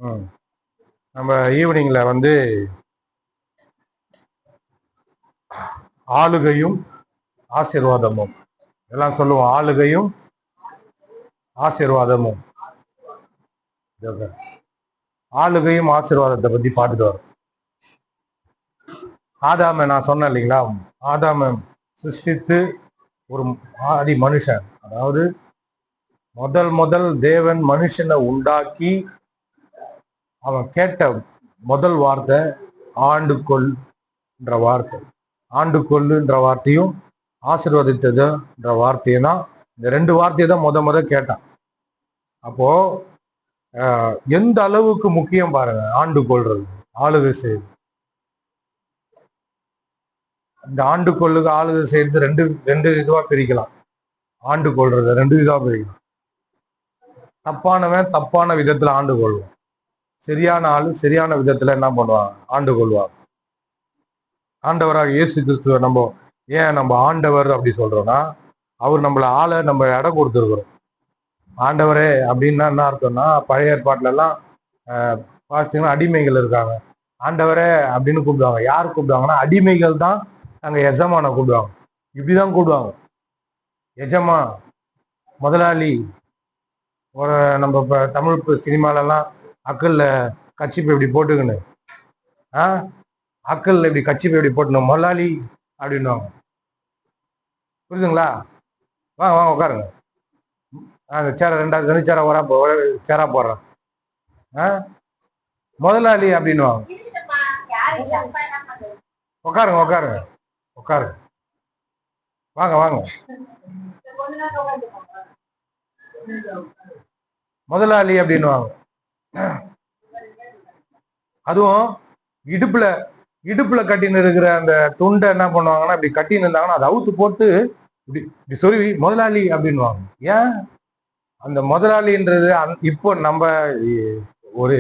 ம். நம்ம ஈவினிங்ல வந்து ஆளுகையும் ஆசீர்வாதமும் எல்லாம் சொல்லுவோம். ஆளுகையும் ஆசீர்வாதமும். ஆளுகையும் ஆசீர்வாதத்தை பத்தி பார்த்துட்டு வரோம். ஆதாம நான் சொன்னேன் இல்லைங்களா, ஆதாம சிருஷ்டித்து ஒரு ஆதி மனுஷன், அதாவது முதல் தேவன் மனுஷனை உண்டாக்கி அவன் கேட்ட முதல் வார்த்தை ஆண்டுகொள்ன்ற வார்த்தை. ஆண்டுகொள்ளுன்ற வார்த்தையும் ஆசீர்வதித்ததுன்ற வார்த்தையும் தான், இந்த ரெண்டு வார்த்தையை தான் முத கேட்டான். அப்போ எந்த அளவுக்கு முக்கியம் பாருங்க ஆண்டு கொள்றது, ஆளுகை செய்யுது. இந்த ஆண்டு கொள்ளுக்கு ஆளுகை செய்யறது ரெண்டு இதுவா பிரிக்கலாம். ஆண்டு கொள்றது ரெண்டு இதுவா பிரிக்கலாம். தப்பானவன் தப்பான விதத்துல ஆண்டு கொள்வான், சரியான ஆளு சரியான விதத்துல என்ன பண்ணுவான், ஆண்டு கொள்வான். ஆண்டவராக இயேசு கிறிஸ்துவ நம்ம ஆண்டவர் அப்படி சொல்றோம்னா, அவர் நம்மள ஆளை நம்ம இடம் கொடுத்துருக்குறோம். ஆண்டவரே அப்படின்னா என்ன அர்த்தம்னா, பழைய ஏற்பாட்டுல எல்லாம் பார்த்தீங்கன்னா அடிமைகள் இருக்காங்க, ஆண்டவரே அப்படின்னு கூப்பிடுவாங்க. யார் கூப்பிடுவாங்கன்னா, அடிமைகள் தான் அங்க எஜமான கூப்பிடுவாங்க. இப்படிதான் கூப்பிடுவாங்க, எஜமா, முதலாளி. ஒரு நம்ம இப்ப தமிழ் சினிமாலெல்லாம் அக்கல்ல கச்சிப்பு இப்படி போட்டுக்கணு, அக்கல்ல இப்படி கச்சிப்பு இப்படி போட்டணும், முதலாளி அப்படின்னுவாங்க. புரியுதுங்களா? வாங்க வாங்க உட்காருங்க. அந்த சேர ரெண்டாவது தனி சேரா போடுறேன். முதலாளி அப்படின்னுவாங்க. உட்காருங்க உட்காருங்க உட்காருங்க, வாங்க வாங்க. முதலாளி அப்படின்னுவாங்க. அதுவும் இடுப்புல கட்டின்னு இருக்கிற அந்த துண்டை என்ன பண்ணுவாங்கன்னா, இப்படி கட்டின்னு இருந்தாங்கன்னா அதை அவுத்து போட்டு இப்படி சொருவி முதலாளி அப்படின்னுவாங்க. ஏன் அந்த முதலாளின்றது இப்போ நம்ம ஒரு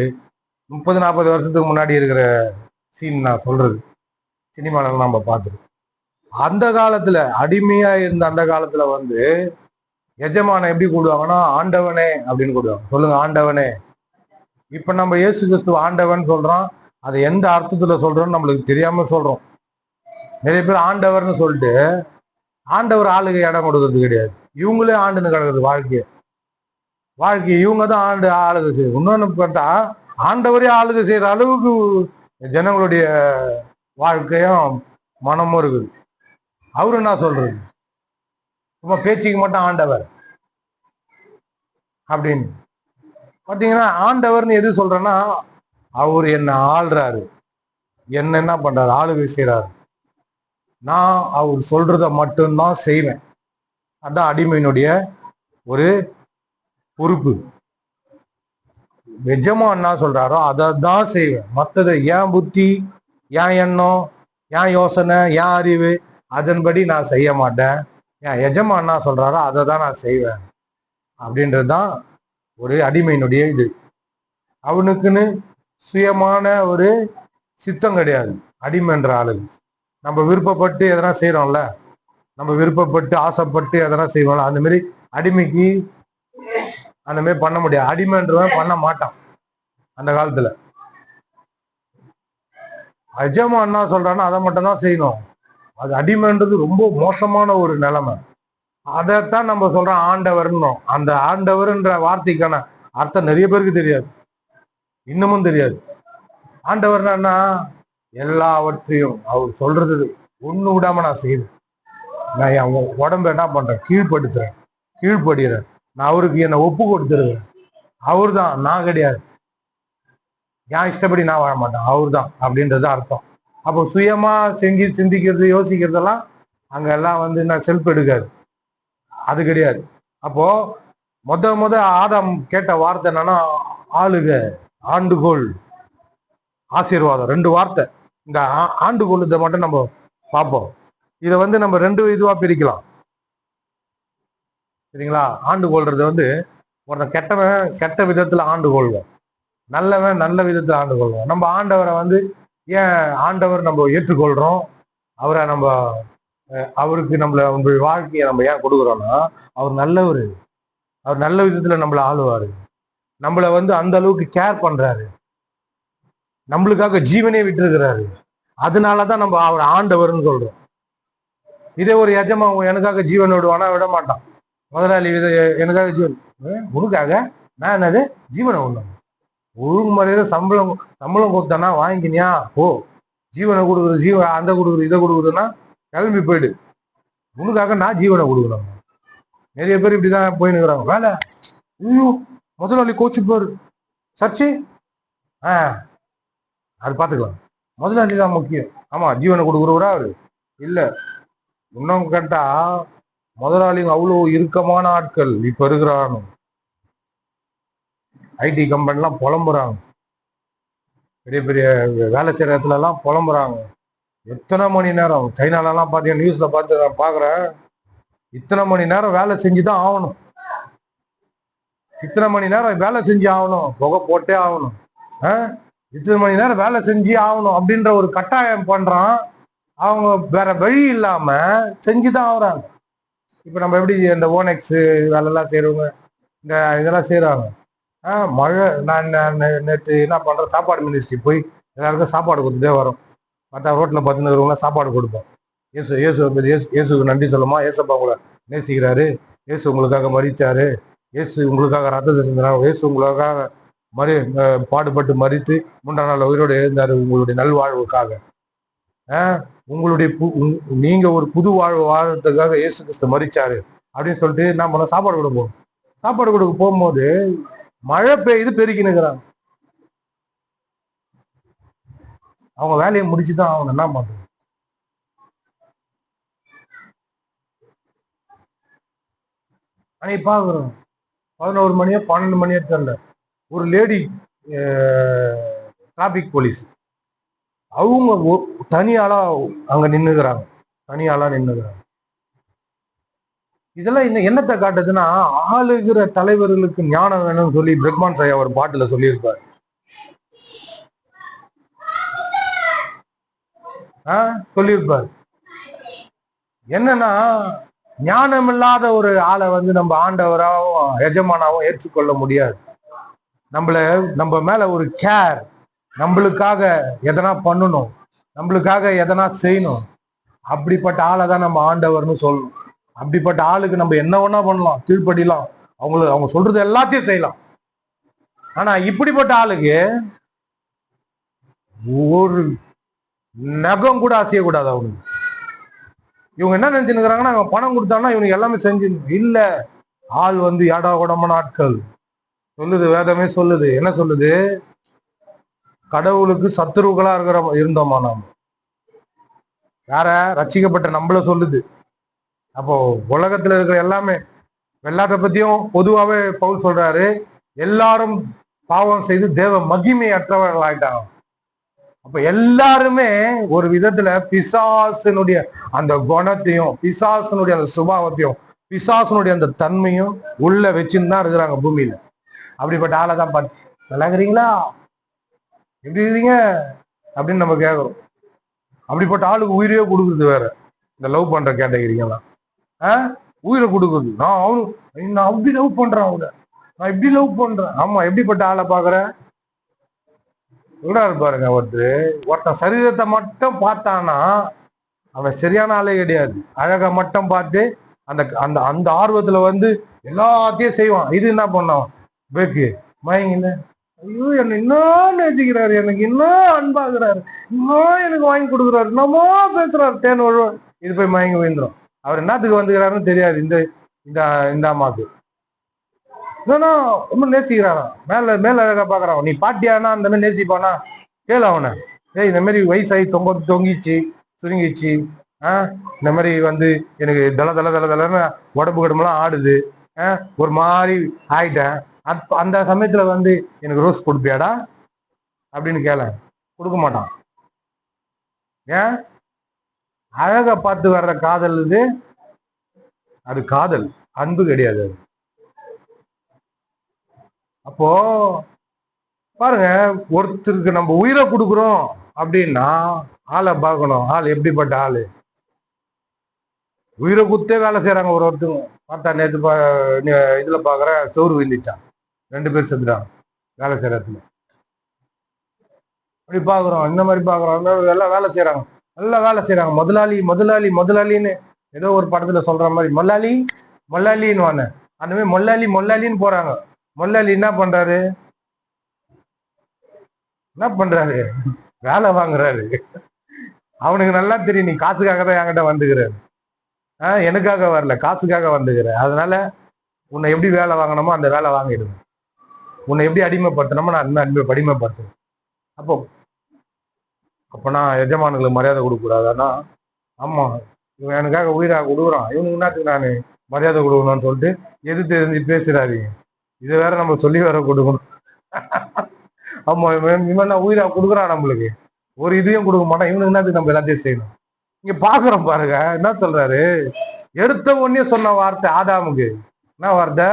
30-40 வருஷத்துக்கு முன்னாடி இருக்கிற சீன் நான் சொல்றது, சினிமால நம்ம பார்த்துருக்கோம். அந்த காலத்துல அடிமையா இருந்த அந்த காலத்துல வந்து எஜமான எப்படி கூடுவாங்கன்னா, ஆண்டவனே அப்படின்னு கூடுவாங்க. சொல்லுங்க, ஆண்டவனே. இப்ப நம்ம இயேசு கிறிஸ்து ஆண்டவன் சொல்றோம், அதை எந்த அர்த்தத்துல சொல்றோம்னு நம்மளுக்கு தெரியாம சொல்றோம். நிறைய பேர் ஆண்டவர்னு சொல்லிட்டு ஆண்டவர் ஆளுகை இடம் கொடுக்கறது கிடையாது. இவங்களே ஆண்டுன்னு கிடக்குது வாழ்க்கையை இவங்க தான் ஆளுகை செய்யும். இன்னொன்னு பார்த்தா ஆண்டவரே ஆளுகை செய்யற அளவுக்கு ஜனங்களுடைய வாழ்க்கையும் மனமும் இருக்குது. அவரு என்ன சொல்றது, சும்மா பேச்சுக்கு மட்டும் ஆண்டவர் அப்படின்னு பாத்தீங்கன்னா, ஆண்டவர்னு எது சொல்றேன்னா, அவர் என்ன ஆள்றாரு, என்ன பண்றாரு, ஆளுகை செய்யறாரு. நான் அவர் சொல்றத மட்டும்தான் செய்வேன். அதான் அடிமையினுடைய ஒரு பொறுப்பு. எஜமான் என்ன சொல்றாரோ அதை தான் செய்வேன். மற்றதை ஏன் புத்தி, ஏன் எண்ணம், ஏன் யோசனை, ஏன் அறிவு, அதன்படி நான் செய்ய மாட்டேன். ஏன் எஜமான் என்ன சொல்றாரோ அதை தான் நான் செய்வேன். அப்படின்றதுதான் ஒரு அடிமையினுடைய இது. அவனுக்குன்னு சுயமான ஒரு சித்தம் கிடையாது அடிமைன்ற ஆளுக்கு. நம்ம விருப்பப்பட்டு எதனா செய்யறோம்ல, நம்ம விருப்பப்பட்டு ஆசைப்பட்டு எதனா செய்வோம்ல, அந்த மாதிரி அடிமைக்கு அந்த மாதிரி பண்ண முடியாது. அடிமைன்றவன் பண்ண மாட்டான் அந்த காலத்துல. எஜமான் என்ன சொல்றான்னா அதை மட்டும் தான் செய்யணும். அது அடிமைன்றது ரொம்ப மோசமான ஒரு நிலைமை. அதைத்தான் நம்ம சொல்றோம் ஆண்டவர்னோம். அந்த ஆண்டவர்ன்ற வார்த்தைக்கான அர்த்தம் நிறைய பேருக்கு தெரியாது, இன்னமும் தெரியாது. ஆண்டவர்னா எல்லாவற்றையும் அவர் சொல்றது ஒண்ணு விடாம நான் செய்யறேன். நான் என் உடம்ப என்ன பண்றேன், கீழ்படுகிறேன். நான் அவருக்கு என்னை ஒப்பு கொடுத்துருவேன். அவர் தான், நான் கிடையாது. ஏன் இஷ்டப்படி நான் வாழ மாட்டேன், அவர் தான் அப்படின்றது அர்த்தம். அப்போ சுயமா செஞ்சு சிந்திக்கிறது யோசிக்கிறதெல்லாம் அங்க எல்லாம் வந்து நான் செல்ஃப் எடுக்காது, அது கிடையாது. அப்போ முத ஆதாம் கேட்ட வார்த்தை என்னன்னா, ஆளுக, ஆண்டுகோள், ஆசீர்வாதம். ரெண்டு வார்த்தை. இந்த ஆண்டுகோள் இதை மட்டும் நம்ம பார்ப்போம். இதை வந்து நம்ம ரெண்டு இதுவா பிரிக்கலாம், சரிங்களா? ஆண்டு கொள்றது வந்து ஒருத்தன் கெட்டவன் கெட்ட விதத்துல ஆண்டு கொள்வோம், நல்லவன் நல்ல விதத்துல ஆண்டு கொள்வோம். நம்ம ஆண்டவரை வந்து ஏன் ஆண்டவர் நம்ம ஏற்றுக்கொள்றோம், அவரை நம்ம அவருக்கு நம்ம வாழ்க்கையை நம்ம ஏன் கொடுக்குறோம்னா, அவர் நல்லவர், அவர் நல்ல விதத்துல நம்மளை ஆளுவாரு. நம்மள வந்து அந்த அளவுக்கு கேர் பண்றாரு, நம்மளுக்காக ஜீவனே விட்டுருக்கிறாரு. அதனாலதான் நம்ம அவர் ஆண்டவர்னு சொல்றோம். இதே ஒரு எஜமா எனக்காக ஜீவன் விடுவானா? விட மாட்டான். முதலாளி எனக்காக ஜீவன், உனக்காக நான் என்னது ஜீவனை விடணும்? ஒழுங்கு முறையில சம்பளம் சம்பளம் கொடுத்தானா வாங்கிக்கினியா? ஓ, ஜீவனை கொடுக்குறது அந்த கொடுக்குறது இதை கொடுக்குறதுன்னா கிளம்பி போயிடு. உனக்காக நான் ஜீவனை கொடுக்கணும். நிறைய பேர் இப்படிதான் போயின்னு இருக்கிறாங்க. வேலை, ஐயோ முதலாளி கோச்சு போரு சர்ச்சு, அது பார்த்துக்கலாம். முதலாளி தான் முக்கியம். ஆமா, ஜீவனை கொடுக்குறவரா அவரு இல்ல. இன்னும் கேட்டா முதலாளிங்க அவ்வளோ இறுக்கமான ஆட்கள் இப்ப இருக்கிறாங்க. ஐடி கம்பெனிலாம் புலம்புறாங்க, பெரிய பெரிய வேலை செய்யற இடத்துல எல்லாம் புலம்புறாங்க. எத்தனை மணி நேரம் சைனாலெல்லாம் பார்த்தீங்கன்னா நியூஸ்ல பார்த்து நான் பார்க்குறேன், இத்தனை மணி நேரம் வேலை செஞ்சுதான் ஆகணும், இத்தனை மணி நேரம் வேலை செஞ்சு ஆகணும், புகை போட்டே ஆகணும், இத்தனை மணி நேரம் வேலை செஞ்சு ஆகணும் அப்படின்ற ஒரு கட்டாயம் பண்றான். அவங்க வேற வழி இல்லாம செஞ்சுதான் ஆகுறாங்க. இப்ப நம்ம எப்படி இந்த ஓனெக்ஸ் வேலையெல்லாம் செய்யறவங்க இந்த இதெல்லாம் செய்யறாங்க. மழை, நான் நேற்று என்ன பண்றேன், சாப்பாடு மினிஸ்ட்ரி போய் எல்லாருக்கும் சாப்பாடு கொடுத்துட்டே வரோம். மற்ற ரோட்ல பார்த்துன்னு சாப்பாடு கொடுப்போம். இயேசுக்கு நன்றி சொல்லுமா, ஏசப்பா உங்களை நேசிக்கிறாரு, இயேசு உங்களுக்காக மறிச்சாரு, இயேசு உங்களுக்காக ரத்தத்தை செஞ்சாரு, இயேசு உங்களுக்காக பாடுபட்டு மறித்து 3ஆம் நாள் உயிரோடு எழுந்தாரு உங்களுடைய நல்வாழ்வுக்காக. உங்களுடைய நீங்க ஒரு புது வாழ்வு வாழ்றதுக்காக இயேசு கிறிஸ்து மறிச்சாரு அப்படின்னு சொல்லிட்டு நான் பண்ண சாப்பாடு கொடுப்போம். சாப்பாடு கொடுக்க போகும்போது மழை பெய்யுது, பெருக்கினுக்கிறாங்க. அவங்க வேலையை முடிச்சுதான் அவங்க என்ன பண்றாங்க. அன்னைக்கு பாக்குறோம் 11 மணியோ 12 மணியோ தெரியல, ஒரு லேடி டிராபிக் போலீஸ் அவங்க தனியாளா அங்க நின்னுக்கிறாங்க, தனியாளா நின்னுக்கிறாங்க. இதெல்லாம் என்னத்தை காட்டுதுன்னா, ஆளுகிற தலைவர்களுக்கு ஞானம் வேணும்னு சொல்லி பிரக்மான் சாய் அவர் பாட்டுல சொல்லியிருப்பார். சொல்லியிருப்பார் என்னன்னா, ஞானம் இல்லாத ஒரு ஆளை வந்து நம்ம ஆண்டவராகவும் எஜமானாவும் ஏற்றுக்கொள்ள முடியாது. நம்ம மேல ஒரு கேர், நம்மளுக்காக எதனா பண்ணணும், நம்மளுக்காக எதனா செய்யணும், அப்படிப்பட்ட ஆளை தான் நம்ம ஆண்டவர்னு சொல்லணும். அப்படிப்பட்ட ஆளுக்கு நம்ம என்ன வேணா பண்ணலாம், கீழ்படிலாம், அவங்க சொல்றது எல்லாத்தையும் செய்யலாம். ஆனா இப்படிப்பட்ட ஆளுக்கு ஒரு நகம் கூட அசையக்கூடாது. அவனுக்கு இவங்க என்ன நினைச்சுக்கிறாங்கன்னா, அவன் பணம் கொடுத்தான்னா இவனுக்கு எல்லாமே செஞ்சு இல்ல. ஆள் வந்து ஏடா கூடமான ஆட்கள். சொல்லுது, வேதமே சொல்லுது. என்ன சொல்லுது? கடவுளுக்கு சத்துருக்களா இருந்தோமா நாம், யார ரட்சிக்கப்பட்ட நம்மள சொல்லுது. அப்போ உலகத்துல இருக்கிற எல்லாமே, எல்லாத்த பத்தியும் பொதுவாவே பவுல் சொல்றாரு, எல்லாரும் பாவம் செய்து தேவ மகிமை அற்றவர்கள் ஆயிட்டாங்க. அப்ப எல்லாருமே ஒரு விதத்துல பிசாசனுடைய அந்த குணத்தையும், பிசாசனுடைய அந்த சுபாவத்தையும், பிசாசனுடைய அந்த தன்மையும் உள்ள வச்சுன்னு தான் இருக்கிறாங்க பூமியில. அப்படிப்பட்ட ஆளை தான் பார்த்து நல்லா இருக்கிறீங்களா, எப்படி இருக்கீங்க அப்படின்னு நம்ம கேட்கிறோம். அப்படிப்பட்ட ஆளுக்கு உயிரையே கொடுக்குறது வேற, இந்த லவ் பண்ற கேட்டகிரிங்கெல்லாம் உயிரை கொடுக்குறது. நான் அப்படி லவ் பண்றேன், அவங்க நான் இப்படி லவ் பண்றேன். ஆமா, எப்படிப்பட்ட ஆளை பாக்குறேன் பாருங்க. ஒருத்தன் சரீரத்தை மட்டும் பார்த்தானா அவன் சரியான ஆளே கிடையாது. அழகை மட்டும் பார்த்து அந்த அந்த அந்த ஆர்வத்துல வந்து எல்லாத்தையும் செய்வான். இது என்ன பண்ணான், பேக்கு மயங்கில, ஐயோ என்ன இன்னும் நேசிக்கிறாரு, எனக்கு இன்னும் அன்பாகிறாரு, இன்னும் எனக்கு வாங்கி கொடுக்குறாரு, என்னமோ பேசுறாரு, தேன் ஒழுவன், இது போய் மயங்கி விழுந்துரும். அவர் என்னத்துக்கு வந்துக்கிறாருன்னு தெரியாது இந்த இந்த இந்த அம்மாக்கு. ரொம்ப நேசிக்கிறானா, மேல மேல அழகா பாக்குறான். நீ பாட்டியானா அந்த மாதிரி நேசிப்பானா? கேளு அவனை, இந்த மாதிரி வயசாகி தொங்கிச்சு சுருங்கிச்சு, இந்த மாதிரி வந்து எனக்கு தல தல தல தலன்னு உடம்பு கடமெல்லாம் ஆடுது, ஒரு மாதிரி ஆயிட்டேன், அந்த சமயத்துல வந்து எனக்கு ரோஸ் கொடுப்பியாடா அப்படின்னு கேள, கொடுக்க மாட்டான். ஏன்? அழக பார்த்து வர்ற காதல் இது, அது காதல், அன்பு கிடையாது அது. அப்போ பாருங்க, ஒருத்தருக்கு நம்ம உயிரை கொடுக்குறோம் அப்படின்னா ஆளை பார்க்கணும். ஆள் எப்படிப்பட்ட ஆளு, உயிரை குத்தே வேலை செய்யறாங்க. ஒருத்தவங்க பார்த்தா நேற்று இதுல பாக்குற சோறு விழுந்துச்சான், 2 பேர் செத்துட்டாங்க வேலை செய்யற இடத்துல. அப்படி பாக்குறோம், இந்த மாதிரி பாக்குறோம். எல்லாம் வேலை செய்யறாங்க, நல்லா வேலை செய்யறாங்க. முதலாளி முதலாளி முதலாளின்னு ஏதோ ஒரு படத்துல சொல்ற மாதிரி மொல்லாளி மொல்லாளின்னு வாங்க. அந்த மாதிரி மொல்லாளி மொல்லாளின்னு போறாங்க. மொல்லாளி என்ன பண்றாரு? வேலை வாங்குறாரு. அவனுக்கு நல்லா தெரியும், நீ காசுக்காக தான் என்கிட்ட வந்துக்கிறாரு. எனக்காக வரல, காசுக்காக வந்துக்கிற. அதனால உன்னை எப்படி வேலை வாங்கணுமோ அந்த வேலை வாங்கிடுவேன். உன்னை எப்படி அடிமைப்படுத்தணுமோ நான் அந்த அடிமைப்படுத்துவேன். அப்போ நான் எஜமானுங்களுக்கு மரியாதை கொடுக்க கூடாதுன்னா, ஆமா இவன் எனக்காக உயிராக கொடுக்குறான், இவனுக்கு என்னத்துக்கு நான் மரியாதை கொடுக்கணும்னு சொல்லிட்டு எது தெரிஞ்சு பேசுறாரு. இதை வேற நம்ம சொல்லி வேற கொடுக்கணும். ஆமா இவன் உயிரா கொடுக்குறான், நம்மளுக்கு ஒரு இதையும் கொடுக்க மாட்டான், இவனுக்கு என்னத்துக்கு நம்ம எல்லாத்தையும் செய்யணும். இங்க பாக்குறோம் பாருங்க, என்ன சொல்றாரு? எடுத்த உடனே சொன்ன வார்த்தை ஆதாமுக்கு என்ன வார்த்தை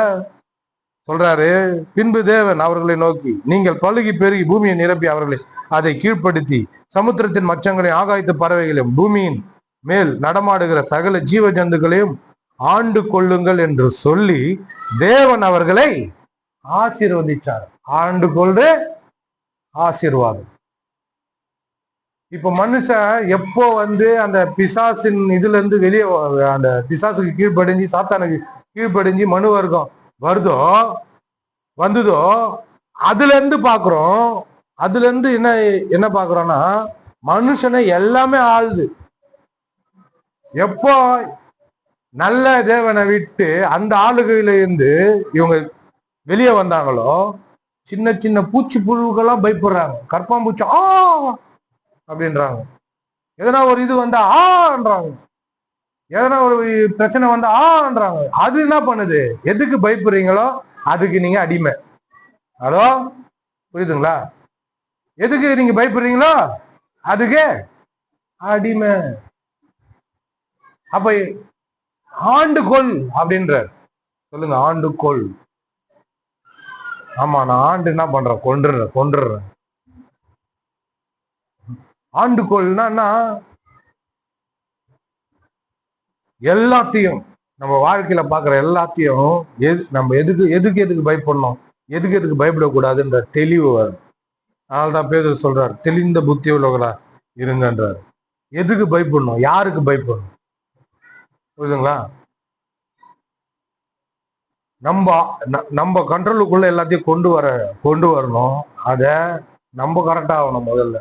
சொல்றாரு? பின்பு தேவன் அவர்களை நோக்கி, நீங்கள் பழுகி பெருகி பூமியை நிரப்பி அவர்களை அதை கீழ்ப்படுத்தி சமுத்திரத்தின் மச்சங்களையும் ஆகாயத்து பறவைகளையும் பூமியின் மேல் நடமாடுகிற சகல ஜீவ ஜந்துக்களையும் ஆண்டு கொள்ளுங்கள் என்று சொல்லி தேவன் அவர்களை ஆசீர்வதிச்சார். ஆண்டு கொள்ற ஆசீர்வாதம். இப்ப மனுஷன் எப்போ அந்த பிசாசின் இதுல இருந்து வெளியே, அந்த பிசாசுக்கு கீழ்ப்படிஞ்சு சாத்தானுக்கு கீழ்ப்படிஞ்சு மனு வர்க்கம் வந்ததோ அதுல இருந்து பாக்குறோம். அதுல இருந்து என்ன பாக்குறோம்னா, மனுஷனை எல்லாமே ஆளுது. எப்போ நல்ல தேவனை விட்டு அந்த ஆளுகையில இருந்து இவங்க வெளியே வந்தாங்களோ, சின்ன சின்ன பூச்சி புழுக்கெல்லாம் பயப்படுறாங்க. கற்பாம்பூச்சி அப்படின்றாங்க. எதனா ஒரு இது வந்தா ஆன்றாங்க, எதனா ஒரு பிரச்சனை வந்தா ஆன்றாங்க. அது என்ன பண்ணுது? எதுக்கு பயப்படுறீங்களோ அதுக்கு நீங்க அடிமை. ஹலோ, புரியுதுங்களா? எதுக்கு நீங்க பயப்படுறீங்களோ அதுக்கு அடிமை. அப்ப ஆண்டுகொள் அப்படின்றார். சொல்லுங்க, ஆண்டுகொள். ஆமா, நான் ஆண்டு என்ன பண்றேன்? கொன்றுறேன். ஆண்டுகொள்னா எல்லாத்தையும், நம்ம வாழ்க்கையில பாக்குற எல்லாத்தையும் நம்ம எதுக்கு பயப்படணும், எதுக்கு பயப்படக்கூடாதுன்ற தெளிவு வரும். அதனால்தான் பேதுரு சொல்றாரு, தெளிந்த புத்தி உள்ளவர்களா இருங்கன்றார். எதுக்கு பயப்படணும், யாருக்கு பயப்படணும்? புரியுதுங்களா? நம்ம கண்ட்ரோலுக்குள்ள எல்லாத்தையும் கொண்டு வரணும். அத நம்ம கரெக்டா ஆகணும். முதல்ல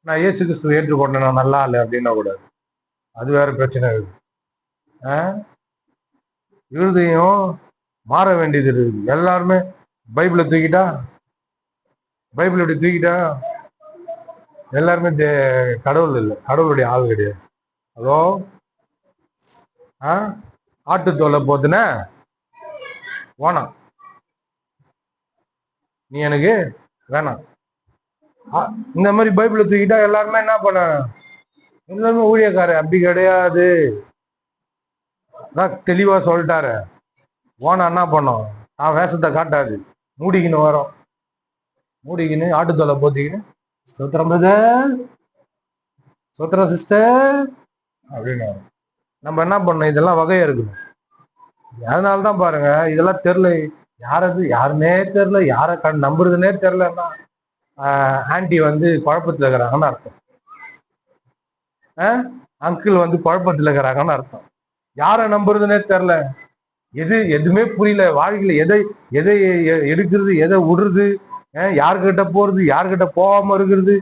நான் இயேசு கிறிஸ்துவ ஏற்றுக்கொண்டேன், நான் நல்லா இல்லை அப்படின்னா கூடாது. அது வேற பிரச்சனை இருக்கு. இருதையும் மாற வேண்டியது இருக்கு. எல்லாருமே பைபிளை தூக்கிட்டா எல்லாருமே கடவுள் இல்லை, கடவுளுடைய ஆள் கிடையாது. ஹலோ, ஆட்டுத்தோலை போத்துன வேணாம், நீ எனக்கு வேணாம். இந்த மாதிரி பைபிளை தூக்கிட்டா எல்லாருமே என்ன பண்ண, எல்லாருமே ஊழியக்காரர். அப்படி கிடையாது. தெளிவா சொல்லிட்டாரு. ஓனா என்ன பண்ணோம், நான் வேஷத்தை காட்டாது, மூடிக்கின்னு வரோம், மூடிக்கின்னு ஆட்டுத்தோலை போத்திக்கின்னு சோத்திரம் பிரதர், சோத்திரம் சிஸ்டர் அப்படின்னு வரும். நம்ம என்ன பண்ணோம், இதெல்லாம் வகையா இருக்கணும். அதனாலதான் பாருங்க, இதெல்லாம் தெரியல, யாருன்னே தெரியல, யாரை நம்புறதுன்னே தெரியலன்னா ஆன்டி குழப்பத்துல இருக்கிறாங்கன்னு அர்த்தம். அங்கிள் குழப்பத்துல இருக்கிறாங்கன்னு அர்த்தம். யாரை நம்புறதுன்னே தெரியல, எதுவுமே புரியல. வாழ்க்கையில எதை எடுக்கிறது, எதை விடுறது, யார்கிட்ட போறது, யார்கிட்ட போகாம இருக்கிறது,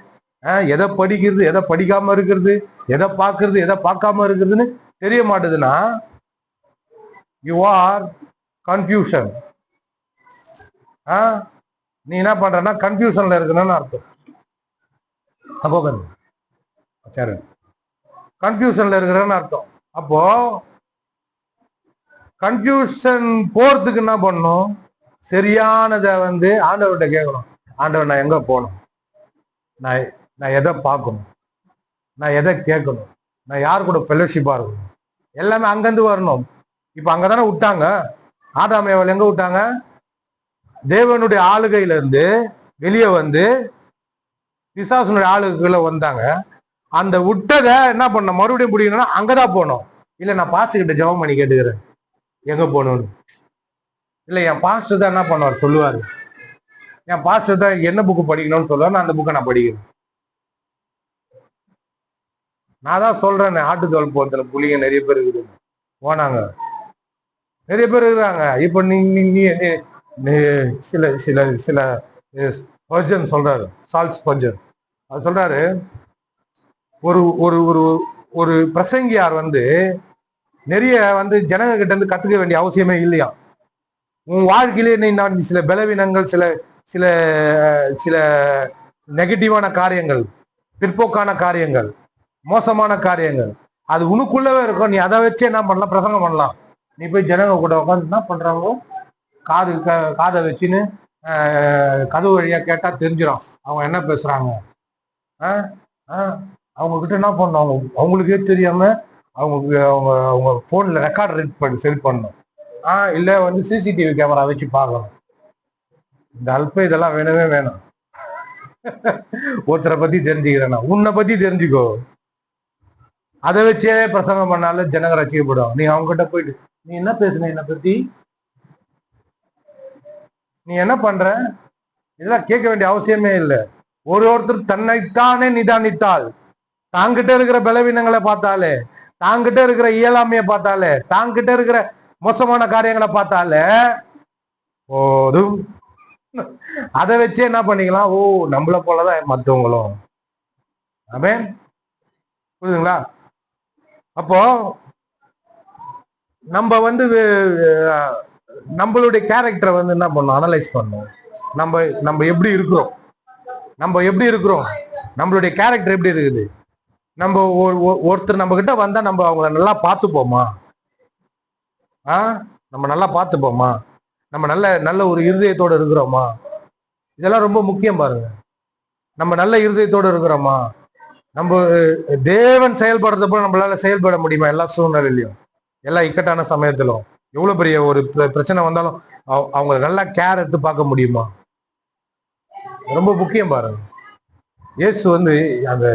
எதை படிக்கிறது, எதை படிக்காம இருக்கிறது, எதை பார்க்கறது, எதை பார்க்காம இருக்கிறதுன்னு தெரிய மாட்டுதுன்னா யூ ஆர் கன்ஃபியூஷன். நீ என்ன பண்றன்னா கன்ஃபியூஷன்ல இருக்கணும்னு அர்த்தம். அப்போ சரி, கன்ஃபியூஷன்ல இருக்கிறன்னு அர்த்தம். அப்போ கன்ஃபியூஷன் போறதுக்கு என்ன பண்ணணும், சரியானதை ஆண்டவர்கிட்ட கேட்கணும். ஆண்டவர், நான் எங்க போகணும், நான் எதை பார்க்கணும், நான் எதை கேட்கணும், நான் யார் கூட ஃபெலோஷிப்பா இருக்கணும், எல்லாமே அங்கிருந்து வரணும். இப்ப அங்கதானே விட்டாங்க ஆதாம் ஏவாள். எங்க விட்டாங்க? தேவனுடைய ஆளுகையில இருந்து வெளியே பிசாசுனுடைய ஆளுகையில வந்தாங்க. அந்த விட்டதை என்ன பண்ண, மறுபடியும் முடியணும்னா அங்கதான் போனோம். இல்ல நான் பாஸ்டர் கிட்ட ஜெபம் பண்ணி கேட்டுக்கிறேன் எங்க போகணும்னு. இல்ல என் பாஸ்டர் தான் என்ன பண்ணுவார் சொல்லுவாரு, என் பாஸ்டர் தான் என்ன புக்கு படிக்கணும்னு சொல்லுவார், நான் அந்த புக்கை நான் படிக்கிறேன். நான் தான் சொல்றேன், ஆட்டுத்தோல் போத்துல புலிங்க நிறைய பேர் இருக்குது போனாங்க, நிறைய பேர் இருக்கிறாங்க. இப்ப நீ சில சில சில ஸ்பர்ஜன் சொல்றாரு, சால்ஸ் ஸ்பர்ஜன் அது சொல்றாரு, ஒரு ஒரு ஒரு ஒரு பிரசங்கியார் நிறைய ஜனங்க கிட்ட இருந்து கத்துக்க வேண்டிய அவசியமே இல்லையா. உன் வாழ்க்கையிலே நீ சில பலவீனங்கள், சில சில சில நெகட்டிவான காரியங்கள், பிற்போக்கான காரியங்கள், மோசமான காரியங்கள் அது உனக்குள்ளவே இருக்கும். நீ அதை வச்சு என்ன பண்ணலாம், பிரசங்கம் பண்ணலாம். நீ போய் ஜனங்க கூட உட்காந்து என்ன பண்றாங்க, காதை வச்சுன்னு கதவு வழியா கேட்டா தெரிஞ்சிடும் அவங்க என்ன பேசுறாங்க. அவங்க கிட்ட என்ன பண்ணணும், அவங்களுக்கே தெரியாம அவங்க அவங்க அவங்க போன்ல ரெக்கார்ட் செட் பண்ணணும். இல்ல சிசிடிவி கேமரா வச்சு பார்க்கணும். இந்த அல்ப இதெல்லாம் வேணவே வேணும். ஒருத்தரை பத்தி தெரிஞ்சுக்கிறேன்னா உன்னை பத்தி தெரிஞ்சுக்கோ. அதை வச்சே பிரசங்கம் பண்ணாலும் ஜனங்க ரசிக்கப்படும். நீ அவங்க கிட்ட போயிட்டு நீ என்ன பேசுன, என்னை பத்தி நீ என்ன பண்ற, இதெல்லாம் கேட்க வேண்டிய அவசியமே இல்லை. ஒருத்தர் தன்னைத்தானே நிதானித்தால், தாங்கிட்ட இருக்கிற பலவீனங்களை பார்த்தாலே, தாங்கிட்ட இருக்கிற இயலாமையை பார்த்தாலே, தாங்கிட்ட இருக்கிற மோசமான காரியங்களை பார்த்தாலே போதும். அதை வச்சே என்ன பண்ணிக்கலாம், நம்மள போலதான் மற்றவங்களும். ஆமென். புரியுதுங்களா? அப்போ நம்ம நம்மளுடைய கேரக்டரை என்ன பண்ணணும், அனலைஸ் பண்ணணும். நம்ம எப்படி இருக்கிறோம், நம்மளுடைய கேரக்டர் எப்படி இருக்குது. நம்ம ஒருத்தர் நம்ம கிட்ட வந்தா நம்ம அவங்கள நல்லா பார்த்துப்போமா, நம்ம நல்லா பார்த்துப்போமா, நம்ம நல்ல நல்ல ஒரு இருதயத்தோட இருக்கிறோமா, இதெல்லாம் ரொம்ப முக்கியம் பாருங்க. நம்ம நல்ல இருதயத்தோட இருக்கிறோமா, நம்ம தேவன் செயல்படுறத போல நம்மளால செயல்பட முடியுமா எல்லா சூழ்நிலையிலையும், எல்லா இக்கட்டான சமயத்திலும். எவ்வளவு பெரிய ஒரு பிரச்சனை வந்தாலும் அவங்க நல்லா கேர் எடுத்து பார்க்க முடியுமா, ரொம்ப முக்கியம் பாருங்க. இயேசு அந்த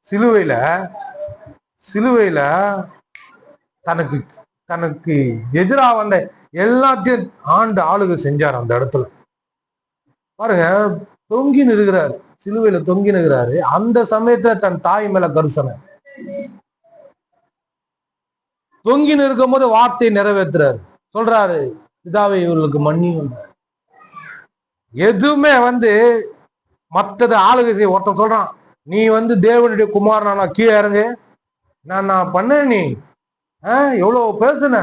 சிலுவையில தனக்கு தனக்கு எதிராக வந்த எல்லாத்தையும் ஆளுகை செஞ்சார். அந்த இடத்துல பாருங்க, தொங்கி நிற்கிறாரு, சிலுவையில தொங்கி நிற்கிறாரு. அந்த சமயத்துல தன் தாய் மேல கருசனை தொங்கி நிற்கும் போது வார்த்தையை நிறைவேற்றுறாரு, சொல்றாரு, பிதாவே இவர்களுக்கு மன்னியும். எதுவுமே மத்தது ஆளுகை செய்ய. ஒருத்தன் சொல்றான், நீ தேவனுடைய குமாரனா, கீழே இறங்கு, நான் பண்ண, நீ எவ்வளவு பேசுன,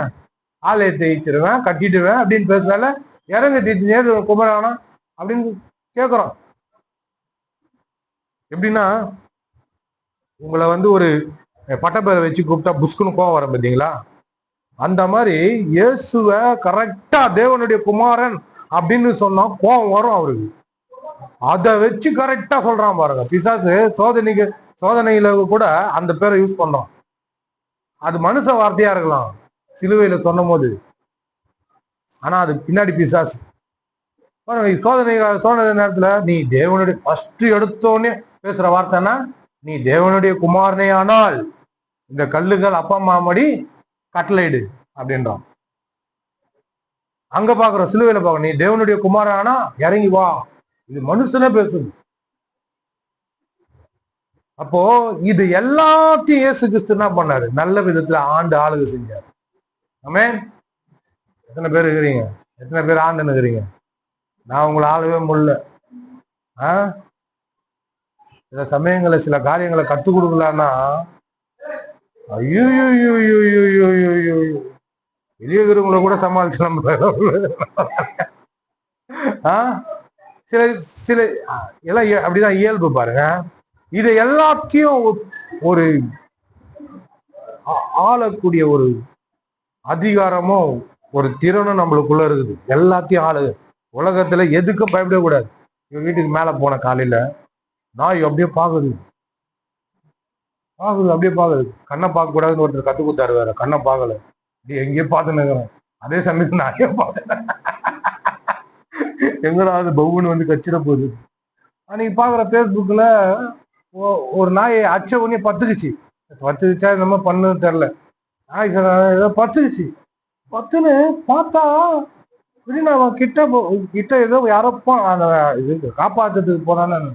ஆலயத்தை ஈச்சிருவேன், கட்டிடுவேன் அப்படின்னு பேசுனால இறங்கு தீர்த்து குமாரனா அப்படின்னு கேட்கிறோம். எப்படின்னா, உங்களை ஒரு பட்டப்பேரை வச்சு கூப்பிட்டா புஷ்குன்னு கோவம் வரும் பார்த்தீங்களா, அந்த மாதிரி இயேசுவை கரெக்டா தேவனுடைய குமாரன் அப்படின்னு சொன்னா கோவம் வரும் அவருக்கு. அதை வச்சு கரெக்டா சொல்றான் பாருங்க. பிசாசு சோதனையில கூட அந்த பேரை யூஸ் பண்றான். அது மனுஷ வார்த்தையா இருக்கலாம் சிலுவையில சொன்னும் போது, ஆனா அது பின்னாடி பிசாசு சோதனை நேரத்துல நீ தேவனுடைய ஃபர்ஸ்ட் எடுத்தோடனே பேசுற வார்த்தைன்னா, நீ தேவனுடைய குமாரனே ஆனால் இந்த கல்லுகள் அப்பா அம்மா மடி கட்டளையிடு அப்படின்றான். அங்க பாக்குறோம், சிலுவையில பாக்குறோம், நீ தேவனுடைய குமாரன் ஆனா இறங்கி வா. இது மனுஷனே பேசுது. அப்போ இது எல்லாத்தையும் இயேசு கிறிஸ்து என்ன பண்ணாரு, நல்ல விதத்துல ஆளுகை செஞ்சாரு. ஆமென். எத்தனை பேர் இருக்கிறீங்க, எத்தனை பேர் ஆண்டுன்னு இருக்கிறீங்க? நான் உங்களை ஆளவே முடியல. சில சமயங்கள சில காரியங்களை கத்துக் கொடுக்கலான்னா, ஐயோ வெளியே இருக்கிறவங்கள கூட சமாளிச்சு நம்ம சில சில எல்லாம் அப்படிதான் இயல்பு பாருங்க. இது எல்லாத்தையும் ஒரு ஆளக்கூடிய ஒரு அதிகாரமும் ஒரு திறனும் நம்மளுக்குள்ள இருக்குது. எல்லாத்தையும் ஆளு. உலகத்துல எதுக்கும் பயப்படக்கூடாது. இவங்க வீட்டுக்கு மேல போன காலையில நாய் அப்படியே பாக்குது, அப்படியே பாக்குது. கண்ணை பார்க்க கூடாதுன்னு ஒருத்தர் கத்து கொடுத்தாரு, வேற கண்ணை பார்க்கல, எங்கேயோ பார்த்துன்னு. அதே சமயத்துல நாயே பார்த்தேன், எங்கடாவது பவுன்னு கச்சிட போகுது. அன்னைக்கு பாக்குற பேஸ்புக்ல ஒரு நாயை அச்ச உடனே பத்துக்குச்சு. இந்த மாதிரி பண்ணு தெரியல, ஏதோ பத்துக்குச்சு. பத்துன்னு பார்த்தா திடீர்னு அவன் கிட்ட ஏதோ யாரப்போ அந்த இது காப்பாத்துறதுக்கு போனான்னு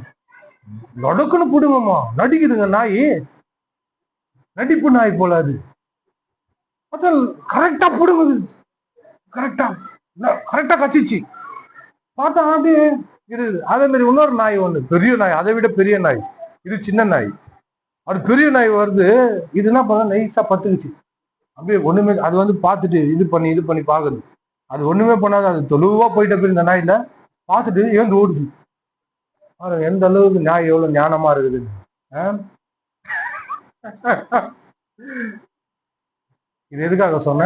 நடுக்குன்னு புடுங்கம்மா, நடிக்குதுங்க நாய், நடிப்பு நாய் போல அது. கரெக்டா புடுங்குது, கரெக்டா கரெக்டா கச்சிச்சு. பார்த்தா அப்படியே இருக்குது. அதே மாதிரி இன்னொரு நாய் ஒண்ணு, பெரிய நாய், அதை விட பெரிய நாய், இது சின்ன நாய். அது பெரிய நாய் வருது, இது என்ன பண்ண, நைஸா பத்துக்குச்சு. அப்படியே ஒண்ணுமே, அது வந்து பார்த்துட்டு இது பண்ணி பாக்குது. அது ஒண்ணுமே பண்ணாது, அது தொழுவா போயிட்ட போய் இந்த நாயில பார்த்துட்டு ஏந்து ஓடுச்சு. எந்த அளவுக்கு நாய் எவ்வளவு ஞானமா இருக்குது. இது எதுக்காக சொன்ன?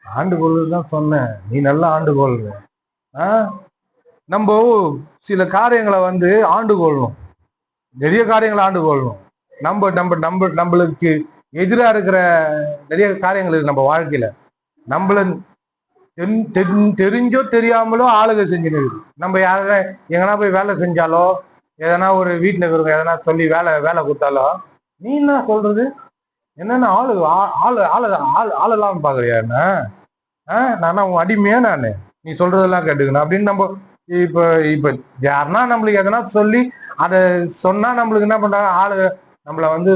ஆண்டுகோள் தான் சொன்னேன். நீ நல்லா ஆண்டுகோள். நம்ம சில காரியங்களை வந்து ஆண்டுகொள்ளணும், நிறைய காரியங்களை ஆண்டுகொள்ளணும். நம்மளுக்கு எதிராக இருக்கிற நிறைய காரியங்கள் இருக்கு நம்ம வாழ்க்கையில. நம்மள தெரிஞ்சோ தெரியாமலோ ஆளுகை செஞ்சுன்னு இருக்கு. நம்ம யார எங்கன்னா போய் வேலை செஞ்சாலோ, எதனா ஒரு வீட்டுல இருக்கிறவங்க எதனா சொல்லி வேலை கொடுத்தாலோ, நீ என்ன சொல்றது, என்னன்னா ஆளெல்லாம் பாக்குறியா என்ன? நானா உன் அடிமையா நானு, நீ சொல்றதெல்லாம் கேட்டுக்கணும் அப்படின்னு நம்ம இப்ப இப்ப யாருன்னா நம்மளுக்கு எதனா சொல்லி அதை சொன்னா நம்மளுக்கு என்ன பண்றாங்க, ஆளு நம்மள வந்து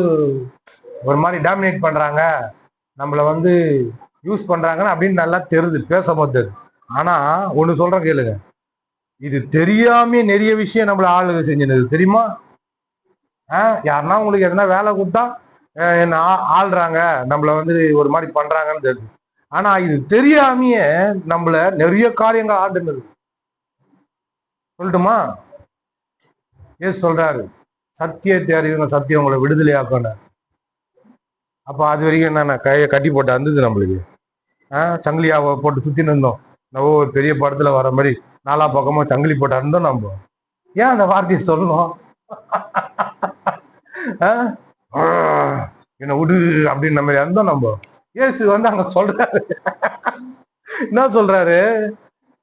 ஒரு மாதிரி டாமினேட் பண்றாங்க, நம்மள வந்து யூஸ் பண்றாங்கன்னு அப்படின்னு நல்லா தெரியுது பேசும்போது. ஆனா ஒண்ணு சொல்றேன் கேளுங்க, இது தெரியாம நிறைய விஷயம் நம்மள ஆளுக செஞ்சுனது தெரியுமா? யாருன்னா உங்களுக்கு எதனா வேலை கொடுத்தா என்ன ஆள்றாங்க, நம்மள வந்து ஒரு மாதிரி பண்றாங்கன்னு தெரியுது. ஆனா இது தெரியாமையே நம்மள நிறைய காரியங்கள் ஆண்டுனது. சொல்லட்டுமா? ஏசு சொல்றாரு, சத்தியத்தை அறிவுங்க, சத்தியம் உங்களை விடுதலையாக்கணும். அப்ப அது வரைக்கும் என்ன கையை கட்டி போட்டு இருந்தது நம்மளுக்கு. சங்கிலியாவை போட்டு சுத்தின்னு இருந்தோம். நம்ம ஒரு பெரிய படத்துல வர மாதிரி நாலா பக்கமா சங்கிலி போட்டா இருந்தோம். நம்ம ஏன் அந்த வார்த்தையை சொல்லணும்? என்ன விடு அப்படின்னு நம்ம இருந்தோம். நம்ம ஏசு வந்து அங்க சொல்றாரு, என்ன சொல்றாரு,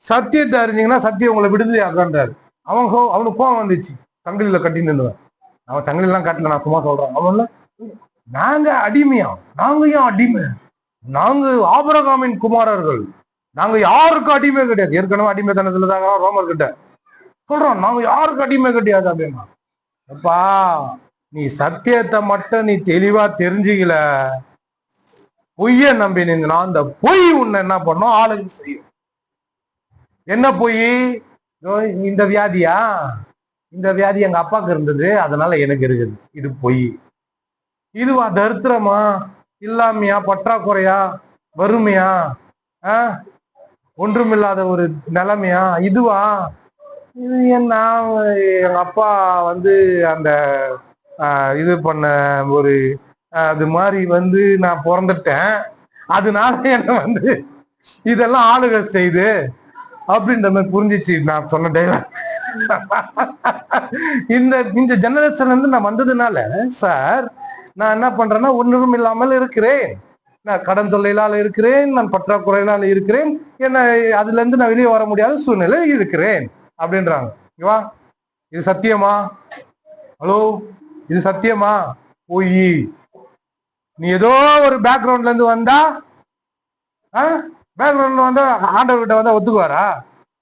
சத்தியத்தை அறிஞ்சிங்கன்னா சத்தியம் உங்களை விடுதலை ஆக்கான்றாரு. அவனுக்கு கோவம் வந்துச்சு, சங்கிலியில கட்டி நின்றுவேன். அவன் சங்கிலாம் கட்டல, நான் சும்மா சொல்றேன். அவன் நாங்க அடிமையா, நாங்க ஏன் அடிமை, நாங்க ஆபிரகாமின் குமாரர்கள், நாங்க யாருக்கும் அடிமை கிடையாது. ஏற்கனவே அடிமைத்தனத்துல தாங்க ரோமர் கிட்ட சொல்றோம், நாங்க யாருக்கும் அடிமை கிடையாது அப்படின்னா. அப்பா நீ சத்தியத்தை மட்டும் நீ தெளிவா தெரிஞ்சுக்கல, பொய்ய நம்பி நின்னா அந்த பொய் உன்னை என்ன பண்ணும், ஆளுங்க செய்யும். என்ன பொய்? இந்த வியாதியா, இந்த வியாதி எங்க அப்பாவுக்கு இருந்தது அதனால எனக்கு இருக்குது, இது பொய். இதுவா தரித்திரமா, இல்லாமையா, பற்றாக்குறையா, வறுமையா, ஒன்றுமில்லாத ஒரு நிலைமையா, இதுவா? இது என்ன, எங்க அப்பா வந்து அந்த இது பண்ண ஒரு அது மாதிரி வந்து நான் பிறந்துட்டேன், அதனால என்ன வந்து இதெல்லாம் ஆளுக செய்து அப்படின்ற மாதிரி புரிஞ்சிச்சு நான் சொன்ன டைலாக். இந்த ஜெனரேஷன்ல இருந்து நான் வந்ததுனால சார் நான் என்ன பண்றேன்னா, ஒன்றும் இல்லாமல் இருக்கிறேன், நான் கடன் தொல்லையிலால இருக்கிறேன், நான் பற்றாக்குறையினால இருக்கிறேன், என்ன அதுல இருந்து நான் வெளியே வர முடியாத சூழ்நிலை இருக்கிறேன் அப்படின்றாங்க. ஓகேவா? இது சத்தியமா? ஹலோ, இது சத்தியமா? பொய். நீ ஏதோ ஒரு பேக்ரவுண்ட்ல இருந்து வந்தா, பேக்ரவுண்ட்ல வந்தா ஆண்டவர் கிட்ட வந்தா ஒத்துக்குவாரா?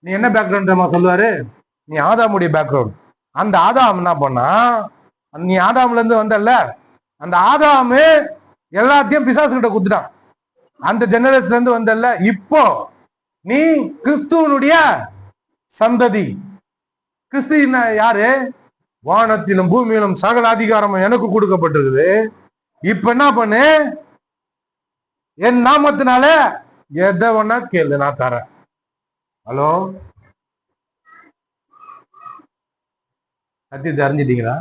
நீ என்ன பேக்ரவுண்ட் சொல்லுவாரு? நீ ஆதாமுடைய பேக்ரவுண்ட். அந்த ஆதாம் என்ன பண்ணா, நீ ஆதாம்ல இருந்து வந்தல்ல, அந்த ஆதாமு எல்லாத்தையும் பிசாசு கிட்ட குடுத்துட்டான். அந்த ஜெனரேஷன்ல இருந்து வந்தல்ல, இப்போ நீ கிறிஸ்துவனுடைய சந்ததி. கிறிஸ்து யாரு? வானத்திலும் பூமியிலும் சகல அதிகாரமும் எனக்கு கொடுக்கப்பட்டிருக்குது. இப்ப என்ன பண்ணு, என் நாமத்தினால எதை வேணா கேளு, நான் தரேன். ஹலோ, சத்தியத்தை அறிஞ்சிட்டீங்களா?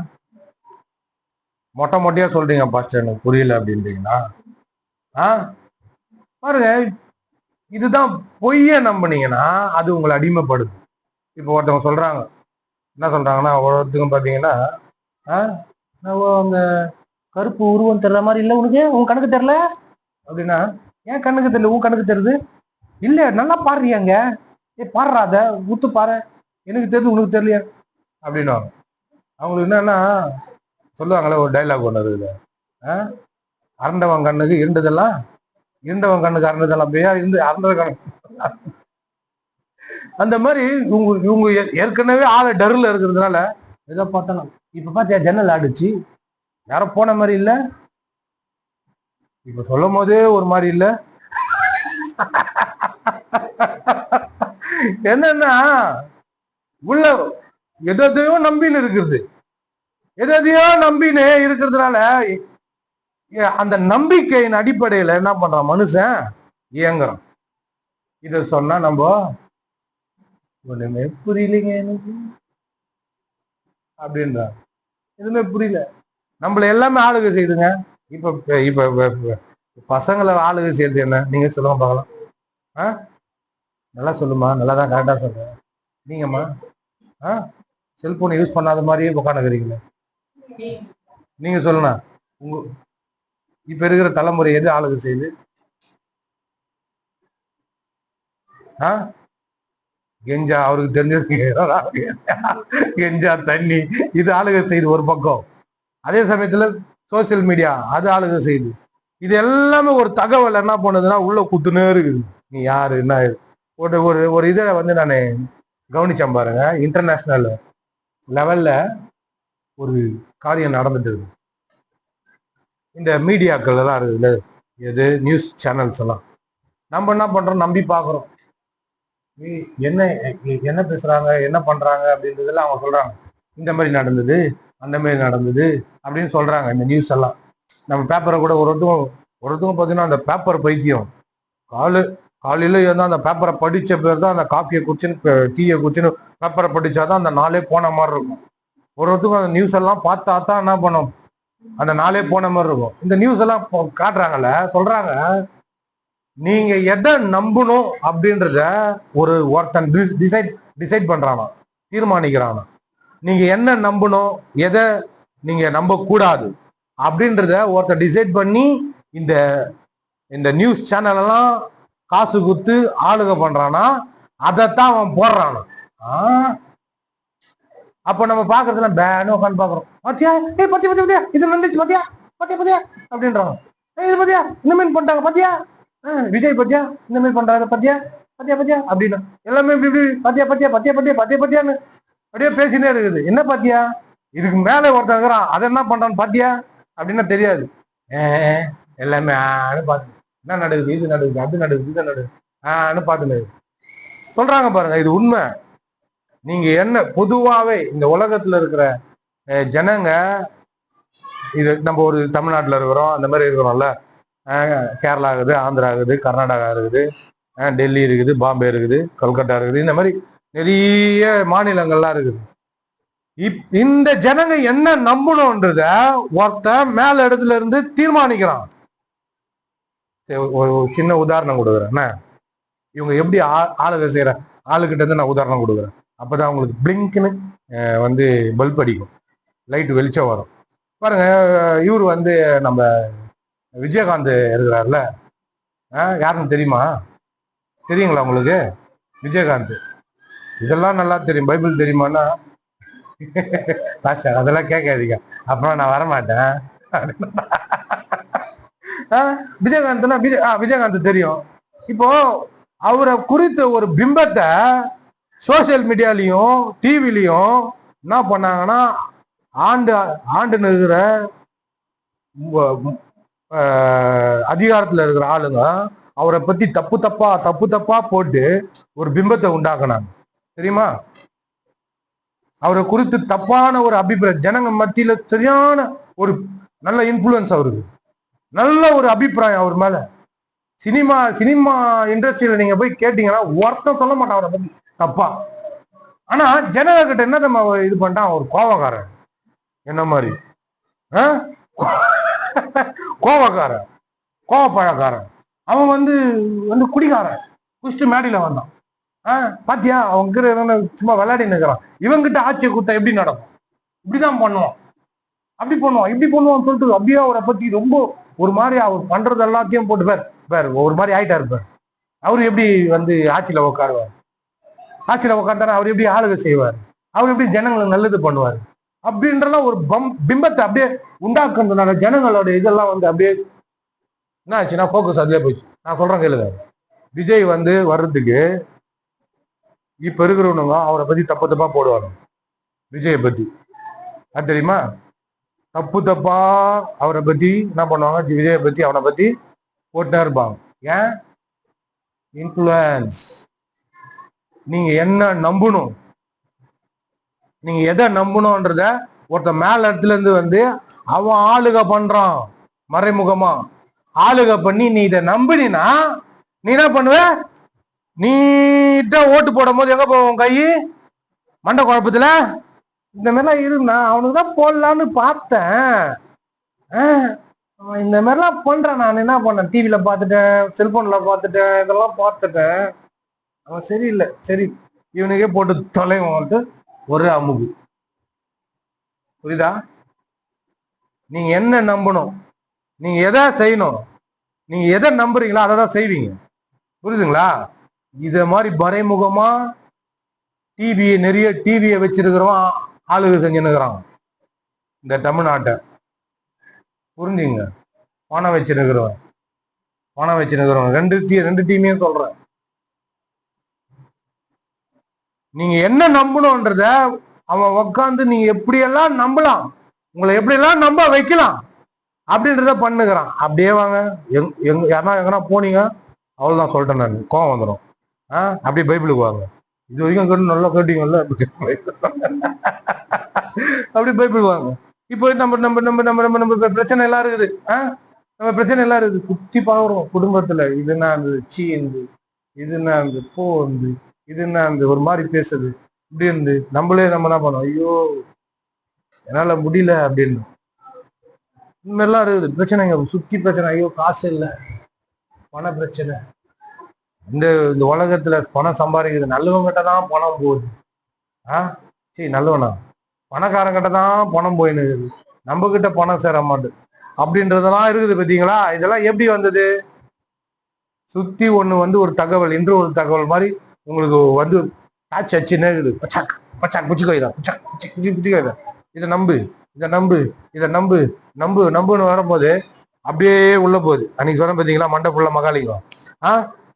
மொட்டையா சொல்றீங்க பாஸ்டர், எனக்கு புரியல அப்படின்றீங்களா? பாருங்க, இதுதான் பொய்ய நம்பினீங்கன்னா அது உங்களை அடிமைப்படுது. இப்போ ஒருத்தவங்க சொல்றாங்க, என்ன சொல்றாங்கன்னா, ஒருத்தவங்க பாத்தீங்கன்னா, அந்த கருப்பு உருவம் தெரியற மாதிரி இல்ல உனக்கு, உன் கணக்கு தெரியல அப்படின்னா, ஏன் கண்ணுக்கு தெரியல, உன் கணக்கு தெரியுது இல்ல, நல்லா பாடுறியாங்க, பாடுறாத ஊத்து பாரு, எனக்கு தெரியுது உனக்கு தெரியலையா அப்படின்னுவாங்க. அவங்களுக்கு என்னன்னா சொல்லுவாங்களே, ஒரு டைலாக் ஒன்று இருக்குது, அரண்டவன் கண்ணுக்கு இருண்டதெல்லாம் இருண்டவன் கண்ணுக்கு அரண்டதெல்லாம் பேயா இருந்து அரண்ட கண்ணு. அந்த மாதிரி இவங்க ஏற்கனவே ஆளை டருல இருக்கிறதுனால ஏதோ பார்த்தாலும் இப்ப பாத்தியா ஜன்னல் ஆடுச்சு, யாரும் போன மாதிரி இல்ல, இப்ப சொல்லும் போதே ஒரு மாதிரி இல்ல. என்னன்னா உள்ள எதையோ நம்பின்னு இருக்கிறது, எதையோ நம்பின்னு இருக்கிறதுனால அந்த நம்பிக்கையின் அடிப்படையில என்ன பண்றான் மனுஷன் இயங்குறான். இத சொன்னா நம்ம ஒண்ணுமே புரியலைங்க எனக்கு அப்படின்ற, எதுவுமே புரியல. நம்மள எல்லாமே ஆளுகை செய்யுதுங்க. இப்ப இப்ப பசங்களை ஆளுகை செய்யறது என்ன நீங்க சொல்லுங்க பார்க்கலாம். நல்லா சொல்லுமா, நல்லாதான் கரெக்டா சொல்றேன். நீங்கம்மா செல்போனை யூஸ் பண்ணாத மாதிரியே உட்காந்துக்கிறீங்களே, நீங்க சொல்லுங்க. உங்க இப்ப இருக்கிற தலைமுறை எது ஆளுகை செய்யுது? கெஞ்சா அவருக்கு தெரிஞ்சது கெஞ்சா தண்ணி இது ஆளுகை செய்யுது ஒரு பக்கம். அதே சமயத்துல சோசியல் மீடியா அது ஆளுகை செய்யுது. இது எல்லாமே ஒரு தகவல் என்ன பண்ணுதுன்னா உள்ள குத்துனே இருக்குது. நீ யாரு என்ன ஒரு ஒரு ஒரு இதை வந்து நான் கவனிச்சேன் பாருங்க. இன்டர்நேஷனல் லெவல்ல ஒரு காரியம் நடந்துட்டு இருக்கு. இந்த மீடியாக்கள் எல்லாம் இருக்குதுல்ல, எது நியூஸ் சேனல்ஸ் எல்லாம் நம்ம என்ன பண்றோம், நம்பி பாக்குறோம். என்ன என்ன பேசுறாங்க என்ன பண்றாங்க அப்படின்றதெல்லாம் அவங்க சொல்றாங்க. இந்த மாதிரி நடந்தது அந்த மாதிரி நடந்தது அப்படின்னு சொல்றாங்க இந்த நியூஸ் எல்லாம். நம்ம பேப்பரை கூட ஒருத்தவங்க பார்த்தீங்கன்னா அந்த பேப்பர் பைத்தியம். காலையில இருந்தால் அந்த பேப்பரை படிச்ச பேர் தான் அந்த காஃபியை குடிச்சுன்னு டீயை குடிச்சுன்னு பேப்பரை படிச்சாதான் அந்த நாளே போன மாதிரி இருக்கும். ஒருத்தவங்க அந்த நியூஸ் எல்லாம் பார்த்தா தான் என்ன பண்ணும், அந்த நாளே போன மாதிரி இருக்கும். இந்த நியூஸ் எல்லாம் காட்டுறாங்கல்ல, சொல்றாங்க நீங்க எதை நம்பணும் அப்படின்றத ஒருத்தன் டிசைட் பண்றானா, தீர்மானிக்கிறானா. நீங்க என்ன நம்பணும் எதை நீங்க நம்ப கூடாது அப்படின்றத ஒருத்தர் டிசைட் பண்ணி இந்த இந்த நியூஸ் சேனல் எல்லாம் காசு குத்து ஆளுக பண்றானா, அதைத்தான் அவன் போடுறானா. அப்ப நம்ம பாக்குறதுல பேனு உட்காந்து பாக்குறோம். பாத்தியா பத்தியா பத்தியா இது நடந்துச்சு பாத்தியா பத்தியா பத்தியா அப்படின்றாங்க. இது பாத்தியா இந்த மாதிரி பண்ணிட்டாங்க பாத்தியா, விஜய் பத்தியா இந்த மாதிரி பண்றாங்க பாத்தியா பத்தியா பத்தியா அப்படின்னா எல்லாமே இப்படி இப்படி பத்தியா பத்தியா பத்தியா பத்தியா பத்தியா பத்தியான்னு அப்படியே பேசினே இருக்குது. என்ன பாத்தியா, இதுக்கு மேல ஒருத்தன் இருக்கிறான் அதை என்ன பண்றான்னு பாத்தியா அப்படின்னா தெரியாது. எல்லாமே பாத்து என்ன நடக்குது, இது நடக்குது அது நடக்குது இது நடக்குது பாத்துன்னு சொல்றாங்க பாருங்க. இது உண்மை. நீங்க என்ன பொதுவாவே இந்த உலகத்துல இருக்கிற ஜனங்க, இது நம்ம ஒரு தமிழ்நாட்டுல இருக்கிறோம் அந்த மாதிரி இருக்கிறோம்ல, கேரளா இருக்குது, ஆந்திரா இருக்குது, கர்நாடகா இருக்குது, டெல்லி இருக்குது, பாம்பே இருக்குது, கல்கட்டா இருக்குது, இந்த மாதிரி நிறைய மாநிலங்கள்லாம் இருக்குது. இந்த ஜனங்க என்ன நம்பணும்ன்றத ஒருத்தன் மேல இடத்துல இருந்து தீர்மானிக்கிறான். ஒரு சின்ன உதாரணம் கொடுக்குறேன். இவங்க எப்படி ஆளுகை செய்யற ஆளுகிட்ட இருந்து நான் உதாரணம் கொடுக்குறேன். அப்பதான் அவங்களுக்கு பிளிங்க்னு வந்து பல்ப் அடிக்கும், லைட் வெளிச்சம் வரும் பாருங்க. இவர் வந்து நம்ம விஜயகாந்த் இருக்கிறார்ல, யாருன்னு தெரியுமா, தெரியுங்களா உங்களுக்கு? விஜயகாந்த் இதெல்லாம் நல்லா தெரியும். பைபிள் தெரியுமான்னா பாஸ்டர் அதெல்லாம் கேட்காதீங்க, அப்புறம் நான் வரமாட்டேன். விஜயகாந்த்னா விஜயகாந்த் தெரியும். இப்போ அவரை குறித்த ஒரு பிம்பத்தை சோசியல் மீடியாலையும் டிவிலையும் என்ன பண்ணாங்கன்னா, ஆண்டு இருக்கிற அதிகாரத்துல இருக்கிற ஆளுங்க அவரை பத்தி தப்பு தப்பா போட்டு ஒரு பிம்பத்தை உண்டாக்குனாங்க தெரியுமா. அவரை குறித்து தப்பான ஒரு அபிப்பிராயம் ஜனங்க மத்தியில, சரியான ஒரு நல்ல இன்ஃபுளுன்ஸ் அவருக்கு, நல்ல ஒரு அபிப்பிராயம் அவர் மேல. சினிமா இண்டஸ்ட்ரியில நீங்க போய் கேட்டீங்கன்னா ஒருத்தம் சொல்ல மாட்டான் அவரை பத்தி தப்பா. ஆனா ஜனங்க கிட்ட என்ன நம்ம இது பண்ணிட்டான், ஒரு கோவக்காரன் என்ன மாதிரி, கோவக்காரன் கோவப்பழக்காரன். அவன் வந்து குடிகாரன், குடிச்சிட்டு மேடையில வந்தான். பாத்தியா அவங்க கிட்ட சும்மா விளையாடி நிற்கிறான். இவங்கிட்ட ஆட்சியை கொடுத்தா எப்படி நடக்கும், இப்படிதான் பண்ணுவான் அப்படி பண்ணுவான் இப்படி பண்ணுவான்னு சொல்லிட்டு அப்படியே அவரை பத்தி ரொம்ப ஒரு மாதிரி அவர் பண்றது எல்லாத்தையும் போட்டு பேர் ஒரு மாதிரி ஆயிட்டா இருப்பார். அவரு எப்படி வந்து ஆட்சியில உட்காருவார், ஆட்சியில உட்கார்ந்தாரு அவர் எப்படி ஆளுகை செய்வார், அவர் எப்படி ஜனங்களுக்கு நல்லது பண்ணுவார் அப்படின்றலாம் ஒரு பிம்பத்தை அப்படியே உண்டாக்குறதுனால ஜனங்களோட இதெல்லாம் வந்து அப்படியே என்ன ஆச்சுன்னா போக்கஸ் அதுல போயிடுச்சு. நான் சொல்றேன் கேளுங்க. விஜய் வந்து வர்றதுக்கு இப்ப இருக்கிறவனுங்க அவரை பத்தி தப்பு தப்பா போடுவாங்க. விஜயை பத்தி அது தெரியுமா? தப்பு தப்பா அவரை பத்தி என்ன பண்ணுவாங்க, விஜயை பத்தி அவனை பத்தி போட்டுனே இருப்பாங்க. ஏன்? இன்ஃபுளுன்ஸ். நீங்க என்ன நம்பணும், நீங்க எதை நம்பணும்ன்றத ஒருத்த மேல இடத்துல இருந்து வந்து அவன் ஆளுக பண்றான், மறைமுகமா ஆளுக பண்ணி நீ இதை நம்பினா நீ என்ன பண்ணுவ? நீட்டா ஓட்டு போடும் போது எங்க போவோம் கை? மண்ட குழப்பத்துல. இந்த மாதிரிலாம் இருந்தா அவனுக்கு தான் போடலான்னு பார்த்தேன். இந்த மாதிரிலாம் பண்றேன். நான் என்ன பண்ணேன், டிவில பார்த்துட்டேன், செல்போன்ல பார்த்துட்டேன், இதெல்லாம் பார்த்துட்டேன். அவன் சரியில்லை, சரி இவனுக்கே போட்டு தொலைவான்ட்டு ஒரு அமுகு. புரியுதா? நீங்க என்ன நம்பணும், நீங்க எதை செய்யணும், நீங்க எதை நம்புறீங்களோ அதை தான் செய்வீங்க. புரியுதுங்களா? இத மாதிரி மறைமுகமா நிறைய டிவியை வச்சிருக்கிறோம் ஆளுக செஞ்சுன்னுக்குறாங்க இந்த தமிழ்நாட்டை. புரிஞ்சுங்க. பணம் வச்சுருக்கிறவன் ரெண்டு டீமையும் சொல்றேன். நீங்க என்ன நம்பணும்ன்றத அவன் உட்காந்து நீங்க எப்படியெல்லாம் நம்பலாம், உங்களை எப்படியெல்லாம் நம்ப வைக்கலாம் அப்படின்றத பண்ணுகிறான். அப்படியே வாங்க, யாருன்னா எங்கன்னா போனீங்க அவ்வளவுதான் சொல்லிட்டேன் நான், கோவம் வந்துடும். அப்படியே பைபிளுக்கு வாங்க. இது வரைக்கும் கேட்டு நல்லா கேட்டீங்கல்ல, அப்படி பைபிள் வாங்க. இப்போ நம்ம நம்ம நம்ம நம்ம நம்ம நம்ம பிரச்சனை எல்லாம் இருக்குது. நம்ம பிரச்சனை எல்லாம் இருக்குது. குத்தி பாக்குறோம் குடும்பத்துல. இதுனா அந்த சீ இருந்து, இதுனா அந்த போ வந்து, இதுனா அந்த ஒரு மாதிரி பேசுது இப்படி இருந்து நம்மளே நம்ம என்ன பண்ணோம், ஐயோ என்னால முடியல அப்படின்னு. இந்த மாதிரிலாம் இருக்குது பிரச்சனைங்க, சுத்தி பிரச்சனை. ஐயோ காசு இல்லை, பண பிரச்சனை. இந்த உலகத்துல பணம் சம்பாதிக்கிறது நல்லவங்கிட்ட தான் பணம் போகுது. சரி நல்லவனா, பணக்காரங்கிட்ட தான் பணம் போயின்னு இருக்குது, நம்ம கிட்ட பணம் சேர மாட்டேது அப்படின்றதெல்லாம் இருக்குது. பார்த்தீங்களா? இதெல்லாம் எப்படி வந்தது? சுத்தி ஒண்ணு வந்து ஒரு தகவல், இன்று ஒரு தகவல் மாதிரி உங்களுக்கு வந்து காட்சி அச்சுன்னு இருக்குது. பச்சாக் பச்சாக் புச்சுக்கோய்தான், பச்சாக் புச்சுக்கோய்தா, இதை நம்பு, இதை நம்பு, இதை நம்பு, நம்புன்னு வரும்போது அப்படியே உள்ள போகுது. அன்னைக்கு சொன்ன பார்த்தீங்களா, மண்டை ஃபுல்லா மகாலிங்கம்.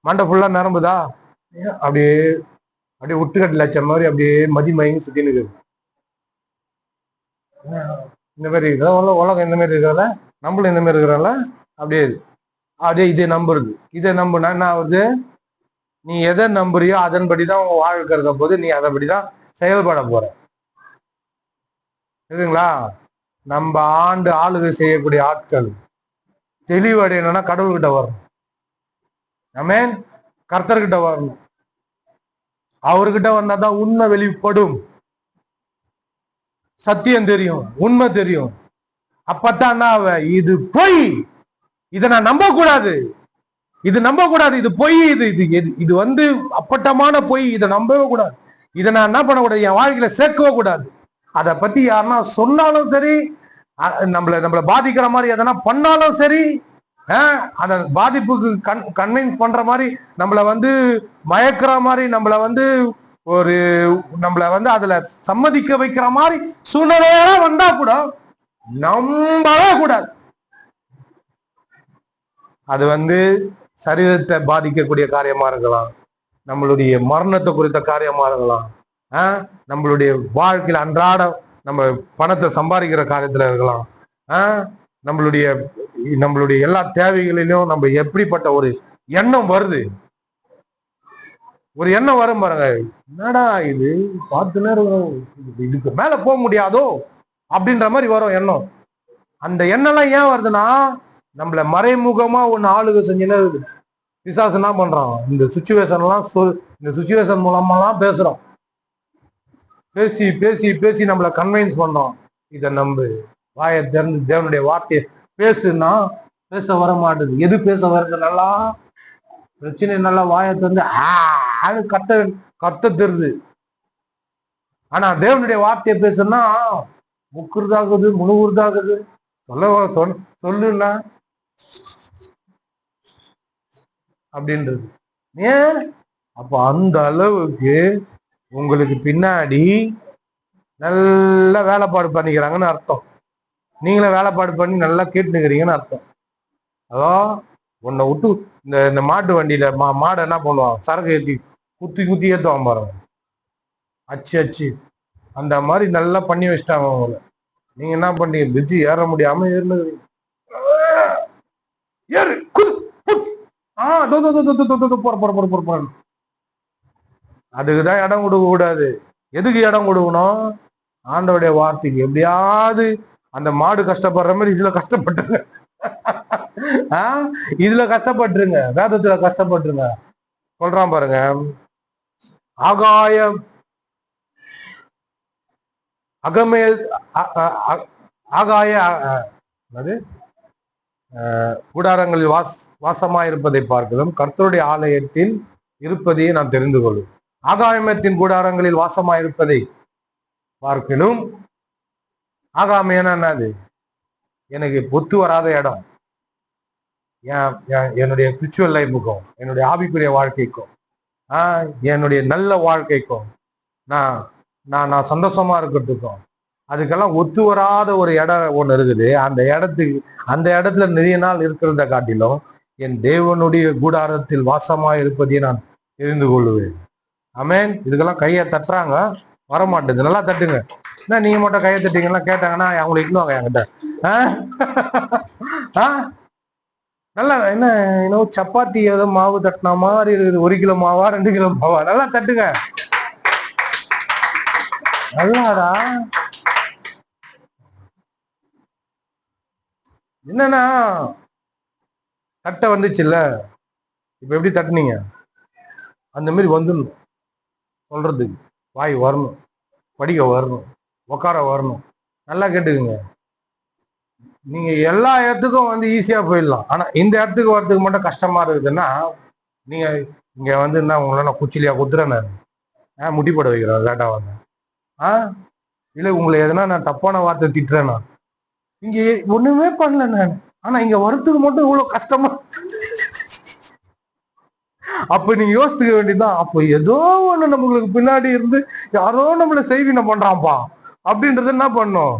மண்டை ஃபுல்லா நிரம்புதா? அப்படியே அப்படியே உட்டுக்கட்டு லட்சம் மாதிரி அப்படியே மதிமயங்கி சுத்தின்னு இருக்குது. இந்த மாதிரி இருக்கிற உலகம் இந்த மாதிரி இருக்கிறால, நம்மளும் இந்த மாதிரி இருக்கிறால. அப்படியே அப்படியே இதை நம்புறது. இதை நம்புனா என்ன ஆகுது? நீ எதை நம்புறியோ அதன்படிதான் உங்க வாழ்க்கை இருக்க போது, நீ அதன்படிதான் செயல்பட போற. சரிங்களா? நம்ம ஆளுகை செய்யக்கூடிய ஆட்கள் தெளிவடையணும்னா கடவுள்கிட்ட வரணும். ஆமென். கர்த்தர்கிட்ட வரணும். அவர்கிட்ட வந்தாதான் உண்மை வெளிப்படும், சத்தியம் தெரியும், உண்மை தெரியும். அப்பத்தான் இது பொய், இதை நான் நம்ப கூடாது, இது நம்ப கூடாது, இது பொய், இது வந்து அப்பட்டமான பொய், இதை நம்பவே கூடாது, இதை நான் என்ன பண்ணக்கூடாது, என் வாழ்க்கையில சேர்க்கவே கூடாது. அதை பத்தி யாருன்னா சொன்னாலும் சரி, நம்மளை பாதிக்கிற மாதிரி எதனா பண்ணாலும் சரி, அந்த பாதிப்புக்கு கன்வின்ஸ் பண்ற மாதிரி, நம்மளை வந்து மயக்கிற மாதிரி, நம்மளை வந்து அதுல சம்மதிக்க வைக்கிற மாதிரி சூழ்நிலையெல்லாம் வந்தா கூட நம்பவே கூடாது. அது வந்து சரீரத்தை பாதிக்கக்கூடிய காரியமா இருக்கலாம், நம்மளுடைய மரணத்தை குறித்த காரியமா இருக்கலாம், நம்மளுடைய வாழ்க்கையில அன்றாட நம்ம பணத்தை சம்பாதிக்கிற காரியத்துல இருக்கலாம், நம்மளுடைய எல்லா தேவைகளிலும் நம்ம எப்படிப்பட்ட ஒரு எண்ணம் வருது, ஒரு எண்ணம் வரும் பாருங்க. என்னடா இது, பார்த்து நேரம் இதுக்கு மேல போக முடியாதோ அப்படின்ற மாதிரி வரும் எண்ணம். அந்த எண்ணம்லாம் ஏன் வருதுன்னா, நம்மள மறைமுகமா ஒண்ணு ஆளுக செஞ்சுன்னு இருக்குது. பிசாசு என்ன பண்றான், இந்த சுச்சுவேஷன் மூலமாலாம் பேசுறோம், பேசி பேசி பேசி நம்மளை கன்வின்ஸ் பண்றோம். இதை நம்பு, வாயை திறந்து தேவனுடைய வார்த்தையை பேசுனா பேச வர மாட்டேது. எது பேச வருது? நல்லா பிரச்சனை, நல்லா வாயை திறந்து கத்த தெரியுது. ஆனா தேவனுடைய வார்த்தையை பேசுனா முக்குறதாகுது, முழுகுறதாகுது. சொல்லுன்னா அப்படின்றது. ஏன்? அப்ப அந்த அளவுக்கு உங்களுக்கு பின்னாடி நல்ல வேலைப்பாடு பண்ணிக்கிறாங்கன்னு அர்த்தம். நீங்களே வேலைப்பாடு பண்ணி நல்லா கேட்டுக்கிறீங்கன்னு அர்த்தம். அதோ உன்னை விட்டு இந்த மாட்டு வண்டியில மாடை என்ன பண்ணுவான், சரக்கு ஏற்றி குத்தி குத்தி ஏற்றுவான் பாருங்க, அச்சு அச்சு. அந்த மாதிரி நல்லா பண்ணி வச்சிட்டாங்க அவங்கள. நீங்க என்ன பண்ணீங்க, பிரிட்ஜு ஏற முடியாம ஏறு போற. அதுக்குதான் இடம் கொடுக்க கூடாது. எதுக்கு இடம் கொடுக்கணும்? ஆண்டோடைய வார்த்தைக்கு. எப்படியாவது அந்த மாடு கஷ்டப்படுற மாதிரி இதுல கஷ்டப்பட்டுருங்க. இதுல கஷ்டப்பட்டுருங்க, வேதத்துல கஷ்டப்பட்டுருங்க. சொல்றான் பாருங்க, ஆகாய அகமேல் ஆகாய கூடாரங்களில் வாசமா இருப்பதை பார்க்கலும் கர்த்தருடைய ஆலயத்தில் இருப்பதையே நான் தெரிந்து கொள்ளும். ஆகாயமத்தின் கூடாரங்களில் வாசமா இருப்பதை பார்க்கலும், ஆகாயம் என்னது? எனக்கு பொத்து வராத இடம். என்னுடைய ஸ்பிரிச்சுவல் லைஃபுக்கும், என்னுடைய ஆவிக்குரிய வாழ்க்கைக்கும், என்னுடைய நல்ல வாழ்க்கைக்கும், நான் சந்தோஷமா இருக்கிறதுக்கும், அதுக்கெல்லாம் ஒத்து வராத ஒரு இடம் ஒண்ணு இருக்குது. அந்த இடத்துல நிறைய நாள் இருக்கிறத காட்டிலும் என் தேவனுடைய கூடாரத்தில் வாசமா இருப்பதை நான் தெரிந்து கொள்ளுவேன். ஆமென். இதுக்கெல்லாம் கையை தட்டுறாங்க, வரமாட்டேது. நல்லா தட்டுங்க. என்ன நீங்க மட்டும் கையை தட்டிங்கன்னா கேட்டாங்கன்னா அவங்களை இட்டுவாங்க என்கிட்ட. நல்லா என்ன இன்னும் சப்பாத்தி ஏதோ மாவு தட்டின மாதிரி இருக்குது. 1 கிலோ மாவா 2 கிலோ மாவா? நல்லா தட்டுங்க. நல்லாடா. என்னன்னா தட்டை வந்துச்சுல்ல, இப்ப எப்படி தட்டுனீங்க அந்த மாதிரி வந்துடணும். சொல்றதுக்கு வாய் வரணும், படிக்க வரணும், உட்கார வரணும். நல்லா கேட்டுக்குங்க. நீங்க எல்லா இடத்துக்கும் வந்து ஈஸியா போயிடலாம். ஆனா இந்த இடத்துக்கு வர்றதுக்கு மட்டும் கஷ்டமா இருக்குதுன்னா, நீங்க இங்க வந்து என்ன உங்களை நான் குச்சிலியா குத்துறேன், நான் முட்டி போட வைக்கிறேன் லேட்டா வந்து. இல்ல உங்களை எதனா நான் தப்பான வார்த்தை திட்டுறேன்னா, இங்க ஒண்ணுமே பண்ணல நான், ஆனா இங்க வரத்துக்கு மட்டும் இவ்வளவு கஷ்டமா. அப்ப நீங்க யோசித்துக்க வேண்டியதுதான், அப்ப ஏதோ ஒண்ணு நம்மளுக்கு பின்னாடி இருந்து யாரோ நம்மள செய்வினை பண்றான்ப்பா அப்படின்றது என்ன பண்ணும்.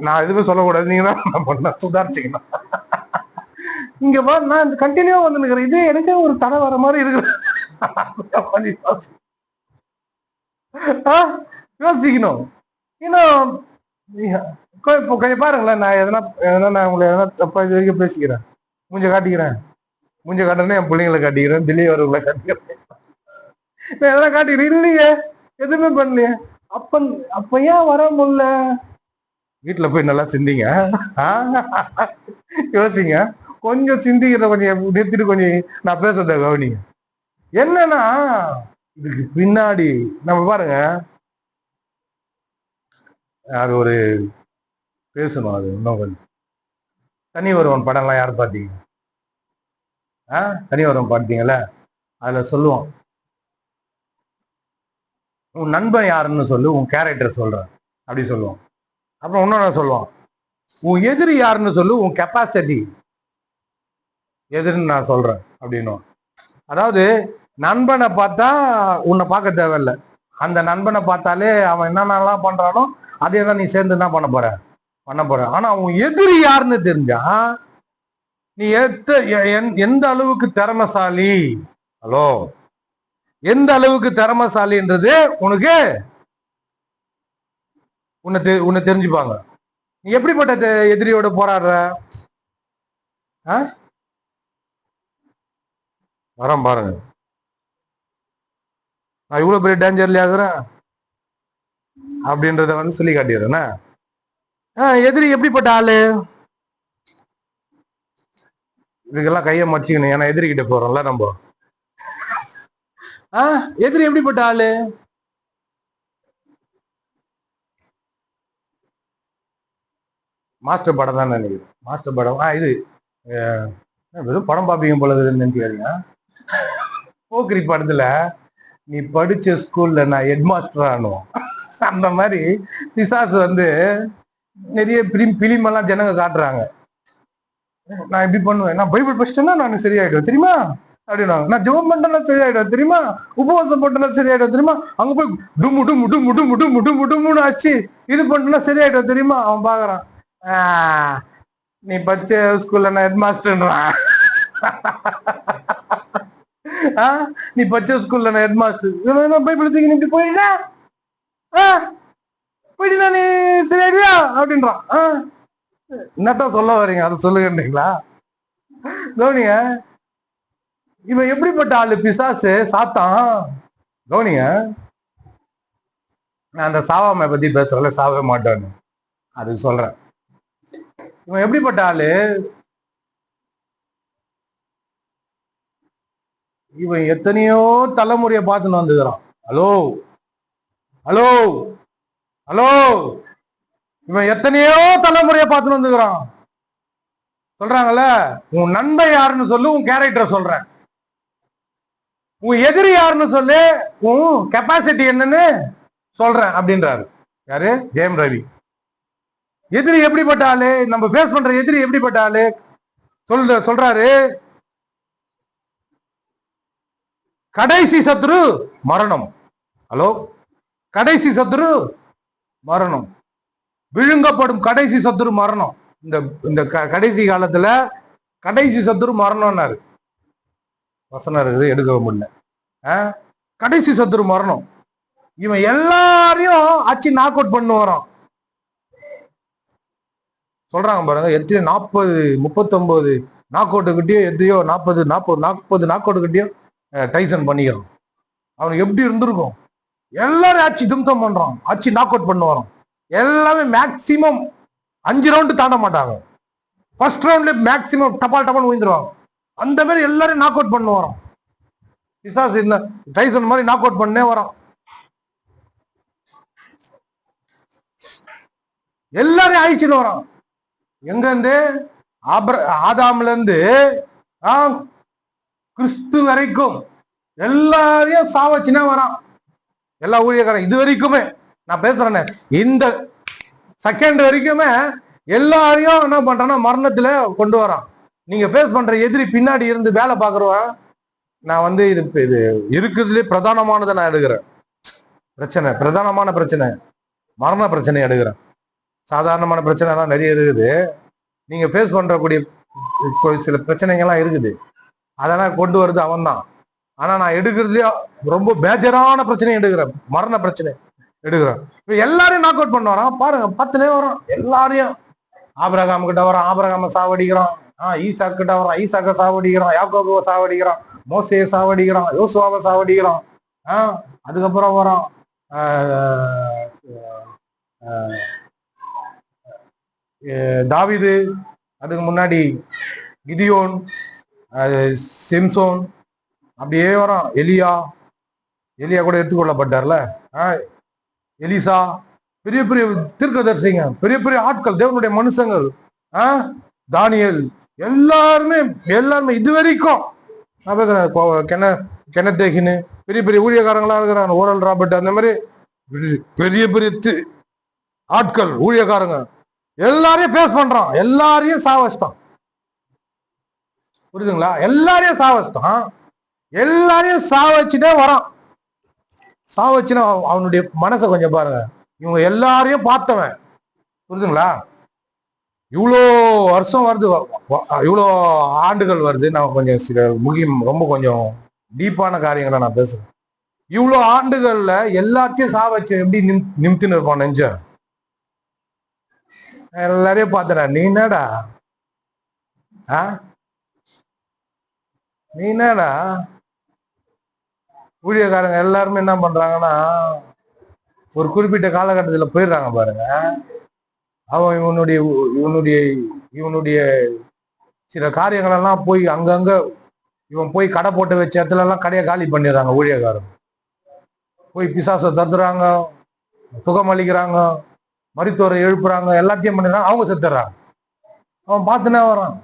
நான் எதுவுமே சொல்லக்கூடாது, நீங்க தான் பண்ண சுதாரிச்சுக்கணும். இங்க நான் கண்டினியூவா வந்து நிக்கிறேன், இது எனக்கே ஒரு தடை வர மாதிரி இருக்குது. யோசிக்கணும். இன்னும் இப்போ கொஞ்சம் பாருங்களேன், நான் எதனா நான் உங்களை எதனா தப்பா இது வரைக்கும் பேசிக்கிறேன், மூஞ்ச காட்டிக்கிறேன். மூஞ்ச காட்டுறேன்னா என் பிள்ளைங்களை காட்டிக்கிறேன், வெளியவர்களை காட்டிக்கிறேன், நான் எதனா காட்டிக்கிறேன். இல்லையே, எதுவுமே பண்ணலையே. அப்ப ஏன் வர முடியல? வீட்டுல போய் நல்லா சிந்திங்க, யோசிங்க. கொஞ்சம் சிந்திக்கிறத கொஞ்சம் நிறுத்திட்டு கொஞ்சம் நான் பேசுறத கவனிங்க. என்னன்னா இதுக்கு பின்னாடி நம்ம பாருங்க, அது ஒரு பேசணும். அது இன்னும் கொஞ்சம் தனி ஒருவன் படம்லாம் யார் பார்த்தீங்க? தனி ஒருவன் பார்த்தீங்கல்ல, அதுல சொல்லுவான், உன் நண்பன் யாருன்னு சொல்லு, உன் கேரக்டர் சொல்றேன் அப்படி சொல்லுவான். அப்புறம் இன்னொன்னு சொல்லுவான், உன் எதிரி யாருன்னு சொல்லு, உன் கெப்பாசிட்டி எதிரின்னு நான் சொல்றேன் அப்படின்னு. அதாவது நண்பனை பார்த்தா உன்னை பார்க்க தேவையில்லை, அந்த நண்பனை பார்த்தாலே அவன் என்னென்னலாம் பண்றானோ அதே தான் நீ சேர்ந்து என்ன பண்ண போற. ஆனா உன் எதிரி யாருன்னு தெரிஞ்சா நீ எந்த அளவுக்கு திறமைசாலி, ஹலோ, எந்த அளவுக்கு திறமைசாலின்றது உனக்கு உன்னை தெரிஞ்சுப்பாங்க. நீ எப்படிப்பட்ட எதிரியோட போராடுற. வரம் பாருங்க, நான் இவ்வளவு பெரிய டேஞ்சர்ல ஆகுறேன் அப்படின்றத வந்து சொல்லி காட்டிடுறேன்னா, எதிரி எப்படிப்பட்ட ஆளு, இதுக்கெல்லாம் கையை மச்சிக்கணும். ஏன்னா எதிரி கிட்ட போறோம்ல நம்ம. எதிரி எப்படிப்பட்ட ஆளு, மாஸ்டர் படம் தான் நினைக்கிறேன். மாஸ்டர் படம் இது வெறும் படம் பார்ப்பீங்க போல நினைக்கிறீங்க. போக்கிரி படத்துல நீ படிச்ச ஸ்கூல்ல நான் ஹெட் மாஸ்டர் ஆனுவோம். அந்த மாதிரி பிசாசு வந்து நிறைய பிலிமெல்லாம் ஜனங்க காட்டுறாங்க. நான் எப்படி பண்ணுவேன், நான் பைபிள் படிச்சிட்டேன்னா நான் சரியாயிடுவேன் தெரியுமா அப்படின்னா, நான் ஜெபம் பண்ணிட்டேன்னா சரியாயிடுவேன் தெரியுமா, உபவாசம் பண்ணிட்டேன்னா சரியாயிடுவேன் தெரியுமா, அங்க போய் டும்மு டும்மு டும்மு டும்மு டும்மு டும்மு டும்முன்னு ஆச்சு இது பண்ணிட்டேன்னா சரியாயிடுவேன் தெரியுமா. அவன் பாக்குறான், நீ படிச்ச ஸ்கூல்ல நான் ஹெட் மாஸ்டர்ன்றான். நீ பச்சை ஸ்கூல்ல நான் ஹெட் மாஸ்டர் பைபிள் தூக்கி இப்படி போயிட்டா போயிட்டா நீ சரியா அப்படின்றான். என்னத்தான் சொல்ல வரீங்க அதை சொல்லுங்கன்றீங்களா? கவனிங்க, இவன் எப்படிப்பட்ட ஆளு? பிசாசு, சாத்தான். கவனிங்க, நான் அந்த சாவாமை பத்தி பேசுறல, சாவே மாட்டான்னு அதுக்கு சொல்றேன். இவன் எப்படிப்பட்ட ஆளு? இவன் எத்தனையோ தலைமுறையை பார்த்துன்னு வந்துக்கிறான். ஹலோ ஹலோ ஹலோ, இவன் எத்தனையோ தலைமுறையை பார்த்துன்னு வந்துக்கிறான். சொல்றாங்கல்ல, உன் நண்பன் யாருன்னு சொல்லு, உன் கேரக்டரை சொல்றேன். உன் எதிரி யாருன்னு சொல்லு, உன் கெப்பாசிட்டி என்னன்னு சொல்றேன் அப்படின்றாரு. யாரு? ஜெயம் ரவி. எதிரி எப்படிப்பட்ட ஆளு? நம்ம பேஸ் பண்ற எதிரி எப்படிப்பட்ட ஆளு சொல்றாரு. கடைசி சத்ரு மரணம். ஹலோ, கடைசி சத்ரு மரணம். விழுங்கப்படும் கடைசி சத்ரு மரணம். இந்த கடைசி காலத்துல கடைசி சத்ரு மரணம்னாரு. வசனம் இருக்குது, எடுக்க முடியல. கடைசி சத்ரு மரணம். இவன் எல்லாரையும் ஆச்சு நாக் அவுட் பண்ணு வரான். சொல்றாங்க பாருங்க, எத்தனை 39 நாக் அவுட் கிட்டயோ எத்தையோ 40 நாக் அவுட் கிட்டயோ டைசன் பண்ணிக்கிறோம். அவனுக்கு எப்படி இருந்திருக்கும்? எல்லாரும் ஆச்சு தும்தம் பண்றான், ஆச்சு நாக் அவுட் பண்ணு வரோம். எல்லாமே மேக்சிமம் 5 ரவுண்டு தாண்ட மாட்டாங்க. ஃபர்ஸ்ட் ரவுண்ட்ல மேக்சிமம் டபால் விழுந்துருவாங்க. அந்த மாதிரி எல்லாரும் நாக் அவுட் பண்ணு வரோம். பிசாசு இந்த டைசன் மாதிரி நாக் அவுட் பண்ணே வரோம். எல்லாரும் ஆயிடுச்சுன்னு வரோம். எங்க இருந்து? ஆதாம்ல இருந்து கிறிஸ்து வரைக்கும் எல்லாரையும் சாவச்சுனே வரான். எல்லா ஊழியக்காரன் இது வரைக்குமே நான் பேசுறேன்னு, இந்த செகண்ட் வரைக்குமே எல்லாரையும் என்ன பண்றான்னா மரணத்துல கொண்டு வரான். நீங்க ஃபேஸ் பண்ற எதிரி பின்னாடி இருந்து வேலை பாக்குறவன். நான் இது இருக்குதுல பிரதானமானதை நான் எடுக்கிறேன். பிரச்சனை, பிரதானமான பிரச்சனை, மரண பிரச்சனை எடுக்கிறேன். சாதாரணமான பிரச்சனை எல்லாம் நிறைய இருக்குது. நீங்க ஃபேஸ் பண்றக்கூடிய சில பிரச்சனைகள்லாம் இருக்குது, அதெல்லாம் கொண்டு வருது அவன் தான். ஆனா நான் எடுக்கிறதுலயே ரொம்ப மேஜரான பிரச்சனையும் எடுக்கிறேன், மரண பிரச்சனை எடுக்கிறேன். இப்ப எல்லாரையும் நாக் அவுட் பண்ண வரான் பாருங்க, 10 வரும். எல்லாரையும் ஆபிரகாம் கிட்ட வரான், ஆபிரகாம சாவடிக்கிறான். ஈசாக் கிட்ட வரான், ஈசாக்க சாவடிக்கிறான். யாக்கோபுவை சாவடிக்கிறான், மோசையை சாவடிக்கிறான், யோசுவாவை சாவடிக்கிறான். அதுக்கப்புறம் வரான் தாவீது, அதுக்கு முன்னாடி கிதியோன், சிம்சோன், அப்படியே வரான். எலியா கூட எடுத்துக்கொள்ளப்பட்டார்ல. எலிசா, பெரிய பெரிய தீர்க்கதரிசிங்க, பெரிய பெரிய ஆட்கள், தேவனுடைய மனுஷங்கள். தானியல், எல்லாருமே இது வரைக்கும் நான் பேசுறேன். கெனத்தேகின்னு பெரிய பெரிய ஊழியக்காரங்களா இருக்கிறாங்க. ஓரல் ராபர்ட், அந்த மாதிரி பெரிய பெரிய ஆட்கள், ஊழியக்காரங்க எல்லாரையும் ஃபேஸ் பண்றான். எல்லாரையும் சாவச்சிட்டான். புரியுதுங்களா? எல்லாரையும் சாவச்சிட்டான். எல்லாரையும் சாவச்சுட்டே வரான். சாவச்சுன்னா அவனுடைய மனசை கொஞ்சம் பாருங்க. இவங்க எல்லாரையும் பார்த்தவன். புரியுதுங்களா? இவ்வளோ வருஷம் வருது, இவ்வளோ ஆண்டுகள் வருது. நான் கொஞ்சம் சில ரொம்ப கொஞ்சம் டீப்பான காரியங்களை நான் பேசுறேன். இவ்வளோ ஆண்டுகள்ல எல்லாத்தையும் சாவச்சு எப்படி நிமித்தின்னு இருப்பான் நெஞ்ச. எல்லாரையும் பார்த்தடா. நீ என்னடா ஊழியக்காரங்க எல்லாருமே என்ன பண்றாங்கன்னா, ஒரு குறிப்பிட்ட காலகட்டத்தில் போயிடுறாங்க பாருங்க. அவன் இவனுடைய சில காரியங்கள் எல்லாம் போய் அங்கங்க இவன் போய் கடை போட்டு வச்ச இடத்துல எல்லாம் கடையை காலி பண்ணிடுறாங்க. ஊழியக்காரன் போய் பிசாசை தத்துறாங்க, சுகம் அளிக்கிறாங்க, மருத்துவரை எழுப்புறாங்க, எல்லாத்தையும் பண்ணிடுறாங்க. அவங்க செத்துறாங்க. அவன் பார்த்துனே வரான்.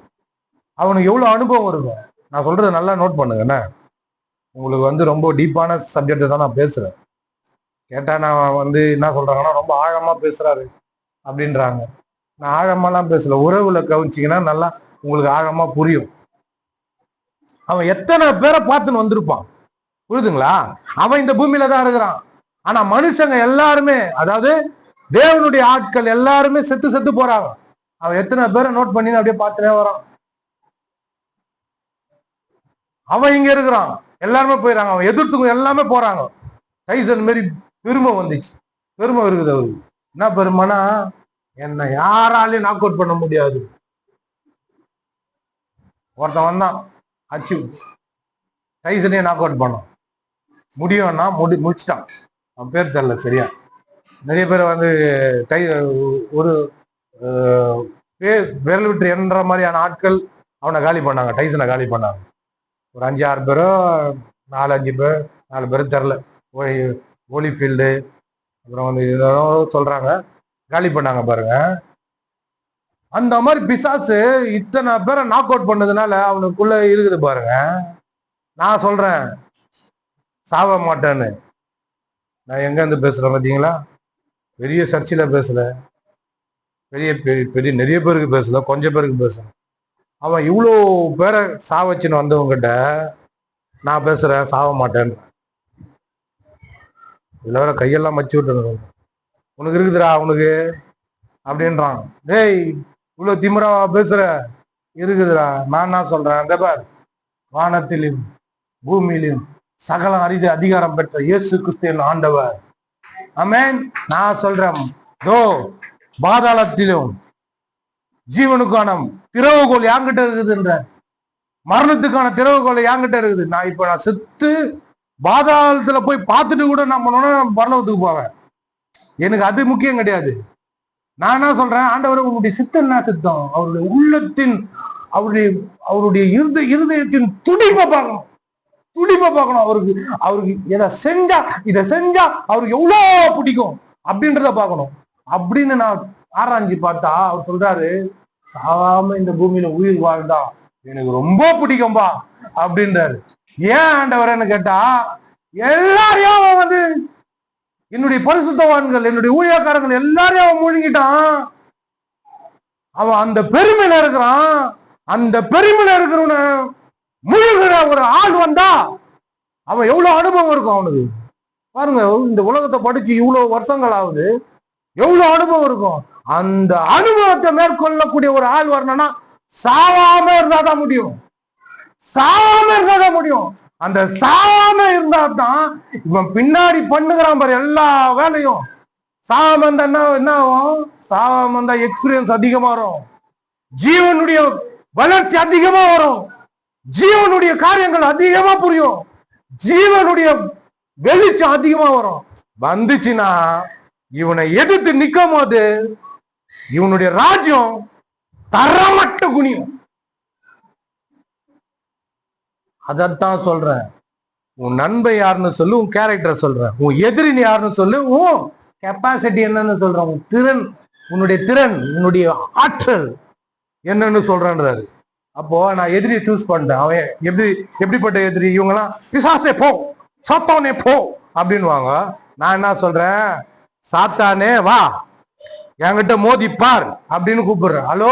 அவனுக்கு எவ்வளவு அனுபவம் இருக்கும். நான் சொல்றதை நல்லா நோட் பண்ணுங்கண்ணே. உங்களுக்கு ரொம்ப டீப்பான சப்ஜெக்ட் தான் நான் பேசுறேன். கேட்டா நான் என்ன சொல்றாங்கன்னா, ரொம்ப ஆழமா பேசுறாரு அப்படின்றாங்க. நான் ஆழமாலாம் பேசல. உறவுல கவனிச்சிங்கன்னா நல்லா உங்களுக்கு ஆழமா புரியும். அவன் எத்தனை பேரை பார்த்துன்னு வந்திருப்பான். புரியுதுங்களா? அவன் இந்த பூமியில தான் இருக்கிறான். ஆனா மனுஷங்க எல்லாருமே, அதாவது தேவனுடைய ஆட்கள் எல்லாருமே செத்து போறாங்க. அவன் எத்தனை பேரை நோட் பண்ணி அப்படியே பார்த்துனே வரான். அவன் இங்க இருக்கிறான், எல்லாருமே போயிடறாங்க, அவன் எதிர்த்துக்கும் எல்லாமே போறாங்க. டைசன் மாரி பெருமை வந்துச்சு. பெருமை இருக்குது அவருக்கு. என்ன பெருமைனா, என்ன யாராலையும் நாக் அவுட் பண்ண முடியாது. ஒருத்தன் வந்தான், அச்சு டைசனே நாக் அவுட் பண்ணான். முடியும்னா முடிச்சிட்டான். அவன் பேர் தெரியல சரியா. நிறைய பேர் வந்து ஒரு விரல் விட்டு என்ற மாதிரியான ஆட்கள் அவனை காலி பண்ணாங்க, டைசனை காலி பண்ணாங்க. ஒரு 5-6 பேரோ 4-5 பேர் 4 பேரும் தெரில, ஹோலிஃபீல்டு அப்புறம் வந்து சொல்றாங்க காலி பண்ணாங்க பாருங்க. அந்த மாதிரி பிசாசு இத்தனை பேரை நாக் அவுட் பண்ணதுனால அவனுக்குள்ள இருக்குது பாருங்க. நான் சொல்றேன் சாவ மாட்டேன்னு. நான் எங்க இருந்து பேசுறேன் பார்த்தீங்களா? பெரிய சர்ச்சில் பேசல, பெரிய பெரிய நிறைய பேருக்கு பேசல, கொஞ்சம் பேருக்கு பேசல. அவன் இவ்வளோ பேரை சாவச்சின்னு வந்தவங்கிட்ட நான் பேசுறேன் சாவ மாட்டேன்னு. இதுல வேற கையெல்லாம் மச்சு விட்டு, உனக்கு இருக்குதுடா உனக்கு அப்படின்றான். டேய் இவ்வளோ திமிரா பேசுற, இருக்குதுடா. நான் என்ன சொல்றேன், அந்த பார், வானத்திலும் பூமியிலும் சகலம் அறிந்து அதிகாரம் பெற்ற இயேசு கிறிஸ்து ஆண்டவர். ஆமென். நான் சொல்றேன், தோ பாதாளத்திலும் ஜீவனுக்கான திறவுகோல் யாங்கிட்ட இருக்குதுன்ற, மரணத்துக்கான திறவுகோல் யாங்கிட்ட இருக்குது. நான் இப்ப நான் செத்து பாதாளத்துல போய் பார்த்துட்டு கூட நான் மரணத்துக்கு போவேன், எனக்கு அது முக்கியம் கிடையாது. நான் என்ன சொல்றேன், ஆண்டவர் உங்களுடைய சித்தம் என்ன சித்தம், அவருடைய உள்ளத்தின் அவருடைய இருதயத்தின் துடிப்பை பார்க்கணும், துடிப்பை பார்க்கணும். அவருக்கு இதை செஞ்சா அவருக்கு எவ்வளவு பிடிக்கும் அப்படின்றத பார்க்கணும். அப்படின்னு நான் ஆராய்ஞ்சி பார்த்தா அவர் சொல்றாரு, சாவாம இந்த பூமியில உயிர் வாழ்ந்தா எனக்கு ரொம்ப பிடிக்கும்பா அப்படின்றாரு. ஏன் ஆண்டவர்னு கேட்டா, எல்லாரையும் வந்து என்னுடைய பரிசுத்தவான்கள் என்னுடைய ஊழியக்காரங்கள் எல்லாரையும் அவன் முழுங்கிட்டான். அவன் அந்த பெருமையில இருக்கிறான். அந்த பெருமையில இருக்கிறவன முழுகிற ஒரு ஆள் வந்தா அவன் எவ்வளவு அனுபவம் இருக்கும் அவனுக்கு பாருங்க. இந்த உலகத்தை படிச்சு இவ்வளவு வருஷங்கள் ஆகுது, எவ்வளவு அனுபவம் இருக்கும். அந்த அனுபவத்தை மேற்கொள்ளக்கூடிய ஒரு ஆள் வரணும்னா சாவாம இருந்தாதான் முடியும், சாவாம இருந்தாதான் முடியும். அந்த சாவாம இருந்தா தான் இவன் பின்னாடி பண்ணுகிறான் பாரு எல்லா வேலையும். சாவாம இருந்தா என்ன ஆகும்? சாவாம இருந்தா எக்ஸ்பீரியன்ஸ் அதிகமா வரும், ஜீவனுடைய வளர்ச்சி அதிகமா வரும், ஜீவனுடைய காரியங்கள் அதிகமா புரியும், ஜீவனுடைய வெளிச்சம் அதிகமா வரும். வந்துச்சுன்னா இவனை எதிர்த்து நிக்கும் போது இவனுடைய ராஜ்யம் தரமட்ட குனியும். அதத்தான் சொல்றேன், உன் நண்பன் யாருன்னு சொல்லு, உன் கேரக்டரை சொல்றேன். உன் எதிரின் யாருன்னு சொல்லு, உன் கெப்பாசிட்டி என்னன்னு சொல்றேன். உன் திறன், உன்னுடைய திறன், உன்னுடைய ஆற்றல் என்னன்னு சொல்றேன்றாரு. அப்போ நான் எதிரியை சூஸ் பண்ணிட்டேன். அவன் எப்படிப்பட்ட எதிரி? இவங்கெல்லாம் பிசாசே போ, சாத்தானே போ அப்படின்வாங்க. நான் என்ன சொல்றேன், சாத்தானே வா என்கிட்ட மோதிப்பார் அப்படின்னு கூப்பிடுறேன். ஹலோ,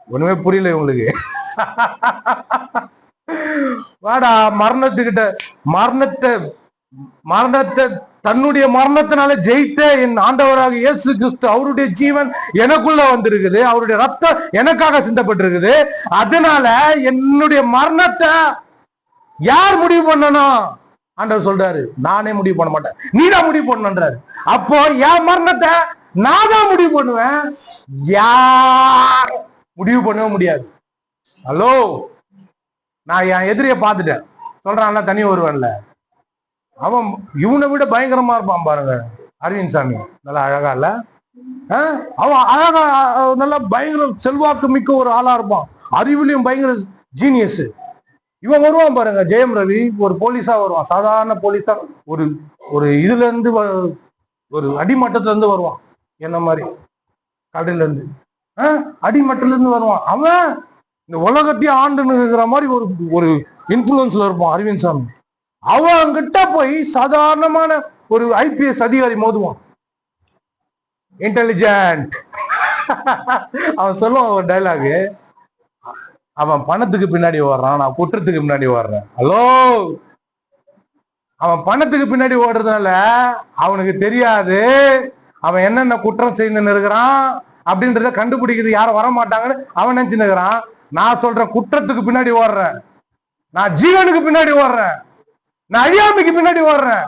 ஒண்ணுமே புரியல இவங்களுக்கு. வாடா, மரணத்துக்கிட்ட மரணத்தை தன்னுடைய மரணத்தினால ஜெயித்த என் ஆண்டவராக இயேசு கிறிஸ்து, அவருடைய ஜீவன் எனக்குள்ள வந்திருக்குது, அவருடைய ரத்தம் எனக்காக சிந்தப்பட்டிருக்குது. அதனால என்னுடைய மரணத்தை யார் முடிவு பண்ணணும்? ஆண்டவர் சொல்றாரு, நானே முடிவு பண்ண மாட்டேன், நீதான் முடிவு பண்ணன்றாரு. அப்போ என் மரணத்தை நான் தான் முடிவு பண்ணுவேன், யார் முடிவு பண்ணவே முடியாது. ஹலோ, நான் என் எதிரியை பார்த்துட்டேன் சொல்றான்ல, தனி ஒருவன்ல, அவன் இவனை விட பயங்கரமா இருப்பான் பாருங்க. அரவிந்த் சாமி நல்லா அழகா இல்ல? அவன் அழகா நல்லா பயங்கர செல்வாக்கு மிக்க ஒரு ஆளா இருப்பான், அறிவிலையும் பயங்கர ஜீனியஸ். இவன் வருவான் பாருங்க, ஜெயம் ரவி, ஒரு போலீஸா வருவான், சாதாரண போலீஸா, ஒரு இதுல இருந்து ஒரு அடிமட்டத்துல இருந்து வருவான், என்ன மாதிரி கடையில இருந்து அடிமட்டத்துல இருந்து வருவான். அவன் இந்த உலகத்தையும் ஆண்டுன்னு இருக்கிற மாதிரி ஒரு இன்ஃபுளுன்ஸ்ல இருப்பான் அரவிந்த் சாமி. அவன் கிட்ட போய் சாதாரணமான ஒரு ஐபிஎஸ் அதிகாரி மோதுவான், இன்டெலிஜென்ட். அவன் சொல்லுவான் ஒரு டைலாக், அவன் பணத்துக்கு பின்னாடி ஓடுறான், நான் குற்றத்துக்கு பின்னாடி ஓடுறேன். ஹலோ, அவன் பணத்துக்கு பின்னாடி ஓடுறதுனால அவனுக்கு தெரியாது அவன் என்னென்ன குற்றம் செய்து இருக்கிறான் அப்படின்றத கண்டுபிடிக்கிறது யாரும் வர மாட்டாங்கன்னு அவன் நினைச்சுன்னு இருக்கிறான். நான் சொல்றேன், குற்றத்துக்கு பின்னாடி ஓடுறேன், நான் ஜீவனுக்கு பின்னாடி ஓடுறேன், நான் அழியாமைக்கு பின்னாடி ஓடுறேன்.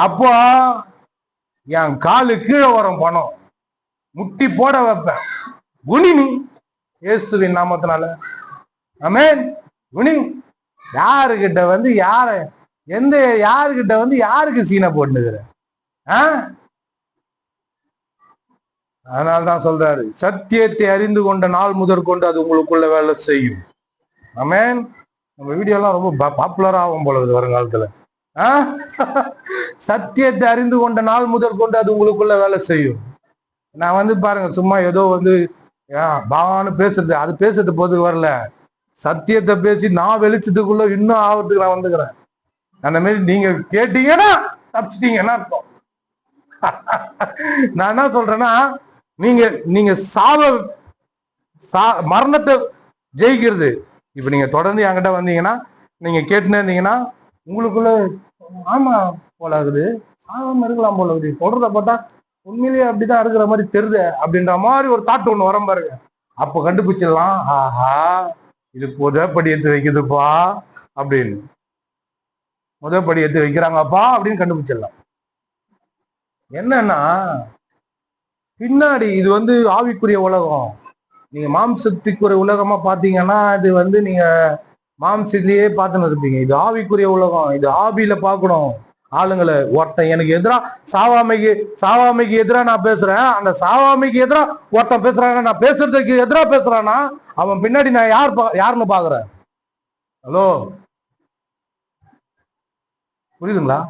அப்போ என் காலு கீழே வரும் பணம், முட்டி போட வைப்பேன். குனி நீ இயேசுவின் நாமத்தினால. ஆமென். குனி. யாருகிட்ட வந்து யாருகிட்ட வந்து யாருக்கு சீனை போட்டுக்கிற? அதனால்தான் சொல்றாரு, சத்தியத்தை அறிந்து கொண்ட நாள் முதற்கொண்டு அது உங்களுக்குள்ள வேலை செய்யும். ஆமென். நம்ம வீடியோ எல்லாம் ரொம்ப பாப்புலர் ஆகும் போல வருங்காலத்துல. சத்தியத்தை அறிந்து கொண்ட நாள் முதற்கொண்டு அது உங்களுக்குள்ள வேலை செய்யும். நான் வந்து பாருங்க, சும்மா ஏதோ வந்து பாவான்னு பேசுறது, அது பேசுறது போது வரல. சத்தியத்தை பேசி நான் வெளிச்சத்துக்குள்ள இன்னும் ஆகிறதுக்கு நான் வந்துக்கிறேன். அந்த மாதிரி நீங்க கேட்டீங்கன்னா தப்பிச்சிட்டீங்கன்னா அர்த்தம். நான் என்ன சொல்றேன்னா, நீங்க மரணத்தை ஜெயிக்கிறது. இப்ப நீங்க தொடர்ந்து என்கிட்ட வந்தீங்கன்னா, நீங்க கேட்டுன்னு இருந்தீங்கன்னா, உங்களுக்குள்ள ஆமா போல இருக்குது, சாகாம இருக்கலாம் போல இருக்குது, சொல்றத பார்த்தா உண்மையிலேயே அப்படிதான் இருக்கிற மாதிரி தெரியுது அப்படின்ற மாதிரி ஒரு தாட் ஒண்ணு வரும் பாருங்க. அப்ப கண்டுபிடிச்சிடலாம், ஆஹா இது முதப்படி எடுத்து வைக்குதுப்பா அப்படின்னு, முதப்படி எடுத்து வைக்கிறாங்கப்பா அப்படின்னு கண்டுபிடிச்சிடலாம். என்னன்னா பின்னாடி இது வந்து ஆவிக்குரிய உலகம். நீங்க மாம்சத்துக்குரிய உலகமா பாத்தீங்கன்னா இது வந்து நீங்க மாம்சத்திலேயே பார்த்துன்னு இருப்பீங்க. இது ஆவிக்குரிய உலகம். இது ஆவியில பார்க்கணும் ஆளுங்களை. ஒருத்தன் எனக்கு எதிரா சாவாமைக்கு எதிரா நான் பேசுறேன், அந்த சாவாமைக்கு எதிரா ஒருத்தன் பேசுறாங்க, நான் பேசுறதுக்கு எதிரா பேசுறானா அவன் பின்னாடி நான் யாருன்னு பாக்குறேன். ஹலோ, புரியுதுங்களா?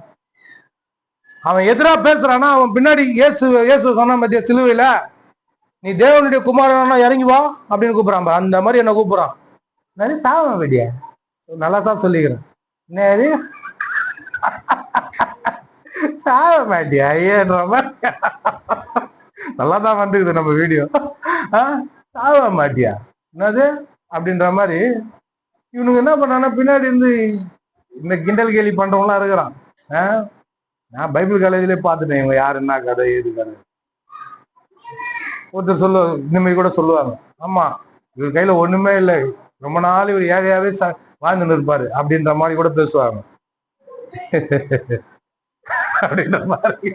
அவன் எதிரா பேசுறானா அவன் பின்னாடி இயேசு சொன்ன மத்திய சிலுவையில, நீ தேவனுடைய குமாரனா இறங்கி வா அப்படின்னு கூப்பிடுறான். அந்த மாதிரி என்ன கூப்பிடுறான். நிறைய சாவ வேண்டிய நல்லா தான் சொல்லிக்கிறேன். நிறைய சாவ மாட்டியா ஐயன்ற மாதிரி நல்லா தான் வந்துக்குது நம்ம வீடியோ. சாவ மாட்டியா என்னது அப்படின்ற மாதிரி இவனுங்க என்ன பண்ணானா பின்னாடி இருந்து இந்த கிண்டல் கேலி பண்றவங்களாம் இருக்கிறான். நான் பைபிள் காலேஜ்லயே பார்த்துட்டேன் இவங்க யாரு என்ன கதை ஏது கதை. ஒருத்தர் இந்த மாதிரி கூட சொல்லுவாங்க, ஆமா இவர் கையில ஒண்ணுமே இல்லை, ரொம்ப நாள் இவர் ஏழையாவே வாழ்ந்துன்னு இருப்பாரு அப்படின்ற மாதிரி கூட பேசுவாங்க. அப்படின்ற மாதிரி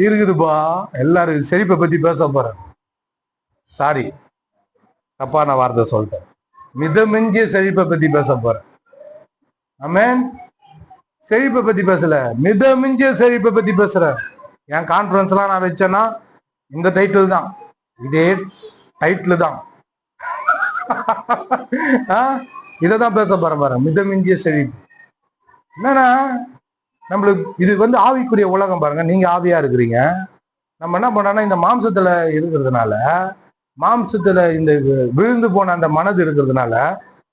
இருக்குதுப்பா. எல்லாரும் செழிப்பை பத்தி பேச போறேன். சாரி, தப்பான வார்த்தை சொல்லிட்டேன். மிதமிஞ்சிய செழிப்பை பத்தி பேச போறேன். ஆமென். செழிப்பை பத்தி பேசல, மிதமிஞ்சிய செழிப்பை பத்தி பேசுறேன். என் கான்ஃபரன்ஸ் எல்லாம் நான் வச்சேன்னா இந்த டைட்டில் தான், இதே டைட்டில் தான். இதான் பேச போறேன். மிதமிஞ்சிய செழிப்பு என்னன்னா, நம்மளுக்கு இது வந்து ஆவிக்குரிய உலகம் பாருங்க. நீங்க ஆவியா இருக்கிறீங்க. நம்ம என்ன பண்றோம்னா இந்த மாம்சத்துல இருக்கிறதுனால, மாம்சத்துல இந்த விழுந்து போன அந்த மனது இருக்கிறதுனால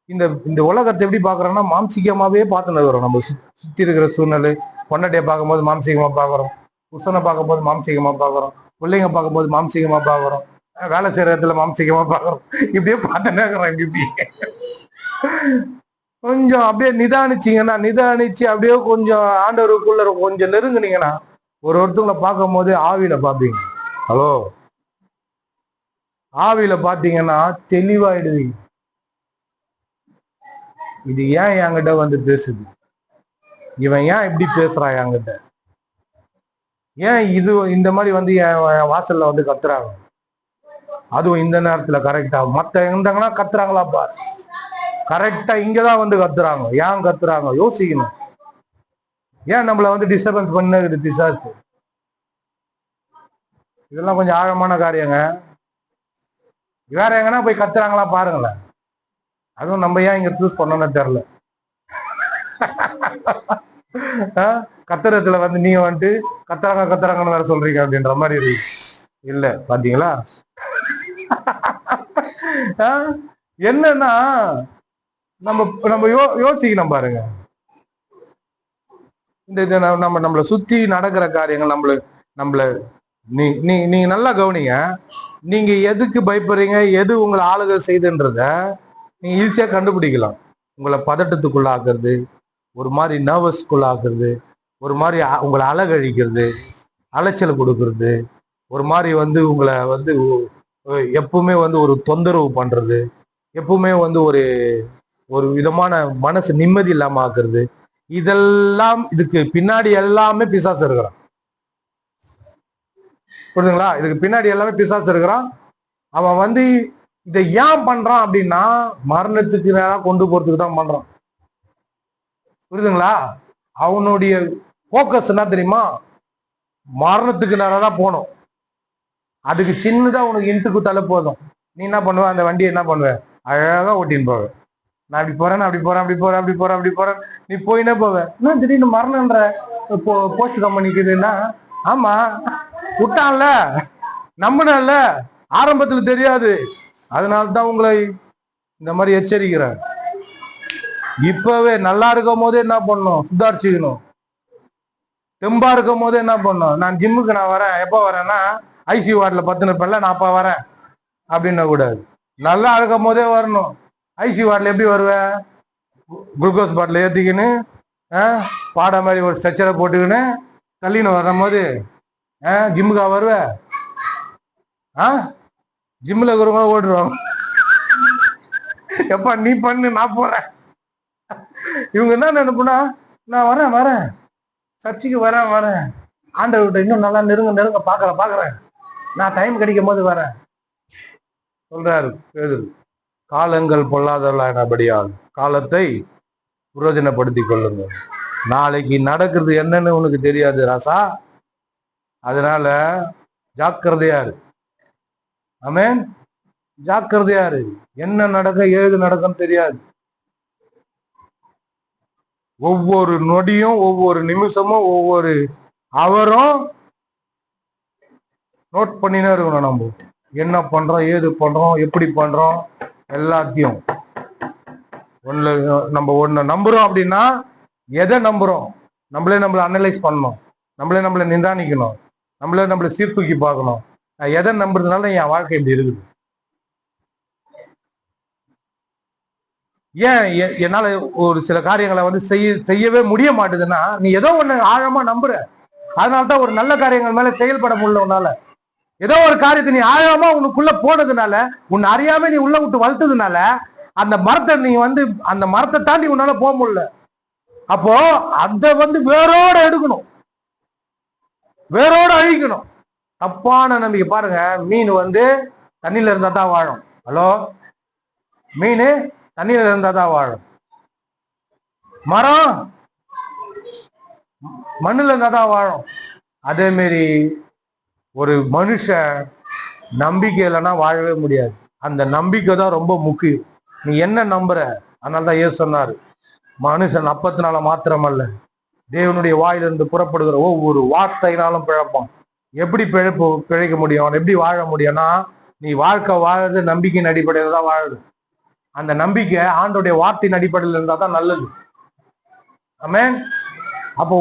இந்த உலகத்தை எப்படி பாக்குறோம்னா மாம்சிகமாவே பார்த்துன்னு இருக்கிறோம். நம்ம சுத்தி இருக்கிற சூழ்நிலை, பொண்ணட்டையை பார்க்கும்போது மாம்சிகமா பாக்குறோம், புருஷனை பார்க்கும்போது மாம்சிகமா பாக்குறோம், பிள்ளைங்க பார்க்கும்போது மாம்சிகமா பாக்குறோம், வேலை செய்யற இடத்துல மாம்சிகமா பாக்குறோம். இப்படியே பார்த்துன்னே இருக்கிறோம். இப்படி கொஞ்சம் அப்படியே நிதானிச்சு அப்படியே கொஞ்சம் ஆண்டவருக்குள்ள கொஞ்சம் நெருங்குனீங்கன்னா ஒருத்தவங்களை பார்க்கும் போது ஆவியில பாப்பீங்க. ஹலோ, ஆவியில பாத்தீங்கன்னா தெளிவாயிடுவீங்க. இது ஏன் என்கிட்ட வந்து பேசுது, இவன் ஏன் இப்படி பேசுறான் என்கிட்ட, ஏன் இது இந்த மாதிரி வந்து என் வாசல்ல வந்து கத்துறாங்க, அதுவும் இந்த நேரத்துல கரெக்டா. மத்த எந்தாங்கன்னா கத்துறாங்களாப்பா, கரெக்டா இங்கதான் வந்து கத்துறாங்க. ஏன் கத்துறாங்க யோசிக்கணும். ஏன் நம்மள வந்து டிஸ்டர்பன்ஸ் பண்ணுது பிசாசு? இதெல்லாம் கொஞ்சம் ஆழமான காரியங்க. வேற எங்கன்னா போய் கத்துறாங்களா பாருங்களேன். அதுவும் நம்ம ஏன் இங்க சூஸ் பண்ணணும்னு தெரியல. கத்துறதுல வந்து நீங்க வந்துட்டு கத்துறாங்கன்னு வேற சொல்றீங்க அப்படின்ற மாதிரி இருக்கு. இல்ல பாத்தீங்களா? என்னன்னா நம்ம யோசிக்கணும் பாருங்க. இந்த நம்மளை சுத்தி நடக்கிற காரியங்கள் நம்மள நீங்க நல்லா கவனிங்க. நீங்க எதுக்கு பயப்படுறீங்க, எது உங்களை ஆளுகை செய்துன்றத நீங்க ஈஸியா கண்டுபிடிக்கலாம். உங்களை பதட்டத்துக்குள்ள ஆக்குறது, ஒரு மாதிரி நர்வஸ்க்குள்ள ஆக்குறது, ஒரு மாதிரி உங்களை அழகழிக்கிறது, அலைச்சல் கொடுக்கறது, ஒரு மாதிரி வந்து உங்களை வந்து எப்பவுமே வந்து ஒரு தொந்தரவு பண்றது, எப்பவுமே வந்து ஒரு விதமான மனசு நிம்மதி இல்லாம ஆக்குறது, இதெல்லாம் இதுக்கு பின்னாடி எல்லாமே பிசாசு இருக்கிறான். புரியுதுங்களா? இதுக்கு பின்னாடி எல்லாமே பிசாசு இருக்கிறான். அவன் வந்து இதை ஏன் பண்றான் அப்படின்னா மரணத்துக்கு நேரம் கொண்டு போறதுக்கு தான் பண்றான். புரியுதுங்களா? அவனுடைய போக்கஸ் என்ன தெரியுமா? மரணத்துக்கு நேரம் தான் போகணும். அதுக்கு சின்னதா உனக்கு இன்ட்டுக்கு தலை போதும். நீ என்ன பண்ணுவ? அந்த வண்டியை என்ன பண்ணுவ? அழகா ஓட்டின்னு போவ. நான் அப்படி போறேன், அப்படி போறேன், அப்படி போறேன், அப்படி போறேன், அப்படி போறேன். நீ போயினே போவ. என்ன திடீர்னு மரணன்ற போஸ்ட் கம்பெனிக்குதுன்னா, ஆமா விட்டான்ல, நம்பினல்ல, ஆரம்பத்துல தெரியாது. அதனால்தான் உங்களை இந்த மாதிரி எச்சரிக்கிறேன். இப்பவே நல்லா இருக்கும் போதே என்ன பண்ணணும்? சுதாரிச்சுக்கணும். தெம்பா இருக்கும் போதே என்ன பண்ணணும்? நான் ஜிம்முக்கு நான் வரேன். எப்போ வரேன்னா ஐசி வார்டில் 10 நிற்பேன்ல, நான் அப்ப வரேன் அப்படின்ன கூடாது. நல்லா இருக்கும் போதே வரணும். ஐசி வார்டில் எப்படி வருவேன்? குளுக்கோஸ் பாட்டில் ஏற்றிக்கின்னு பாட மாதிரி ஒரு ஸ்ட்ரெச்சரை போட்டுக்கின்னு தள்ளின்னு வரும் போது ஜிம்முக்கா வருவேன்? ஜிம்மில் இருக்கிறவங்க ஓட்டுருவாங்க. எப்பா நீ பண்ணு, நான் போறேன். இவங்க என்ன நினைப்புனா, நான் வரேன் சர்ச்சுக்கு வரேன் ஆண்டவர்கிட்ட இன்னும் நல்லா நெருங்க பாக்குறேன், நான் டைம் கிடைக்கும் போது வரேன் சொல்றாரு பேதுரு. காலங்கள் பொல்லாதவர்களானபடியால் காலத்தை பிரயோஜனப்படுத்தி கொள்ளுங்கள். நாளைக்கு நடக்கிறது என்னன்னு உனக்கு தெரியாது ராசா, அதனால ஜாக்கிரதையா இரு. ஆமென். ஜாக்கிரதையா இரு. என்ன நடக்க ஏது நடக்குன்னு தெரியாது. ஒவ்வொரு நொடியும், ஒவ்வொரு நிமிஷமும், ஒவ்வொரு அவரும் நோட் பண்ணினே இருக்கணும். நம்ம என்ன பண்றோம், ஏது பண்றோம், எப்படி பண்றோம், எல்லாத்தையும் நம்ம ஒண்ணு நம்புறோம் அப்படின்னா எதை நம்புறோம்? நம்மளை அனலைஸ் பண்ணணும், நம்மளை நிதானிக்கணும், நம்மளை சீர்தூக்கி பார்க்கணும். நான் எதை நம்புறதுனால என் வாழ்க்கை இப்படி இருக்குது? ஏன் என்னால ஒரு சில காரியங்களை வந்து செய்யவே முடிய மாட்டுதுன்னா, நீ ஏதோ ஒண்ணு ஆழமா நம்புற. அதனால்தான் ஒரு நல்ல காரியங்கள் மேல செயல்பட முடியல உன்னால. ஏதோ ஒரு காரியத்தை நீ ஆழமா உனக்குள்ள போனதுனால, உன்னை அறியாம நீ உள்ள விட்டு வளர்த்ததுனால, அந்த மரத்தை நீ வந்து அந்த மரத்தை தாண்டி உன்னால போக முடியல. அப்போ அதை வந்து வேரோட எடுக்கணும், வேரோட அழிக்கணும். தப்பான நம்பிக்கை. பாருங்க, மீன் வந்து தண்ணியில இருந்தா தான் வாழும். ஹலோ, மீன் தண்ணியில இருந்தா தான் வாழும். மரம் மண்ணுல இருந்தா தான் வாழும். அதே மாதிரி ஒரு மனுஷன் நம்பிக்கை இல்லைன்னா வாழவே முடியாது. அந்த நம்பிக்கை தான் ரொம்ப முக்கியம். நீ என்ன நம்புற? அதனால்தான் இயேசு சொன்னாரு, மனுஷன் அப்பத்தினால மாத்திரமல்ல, தேவனுடைய வாயிலிருந்து புறப்படுகிற ஒவ்வொரு வார்த்தையினாலும் பிழைப்பான். எப்படி பிழைக்க முடியும்? எப்படி வாழ முடியும்னா, நீ வாழ்க்கை வாழறது நம்பிக்கையின் அடிப்படையில தான் வாழுது. அந்த நம்பிக்கை ஆண்டோடைய வார்த்தையின் அடிப்படையில் இருந்தா தான் நல்லது. ஆமென். அப்போ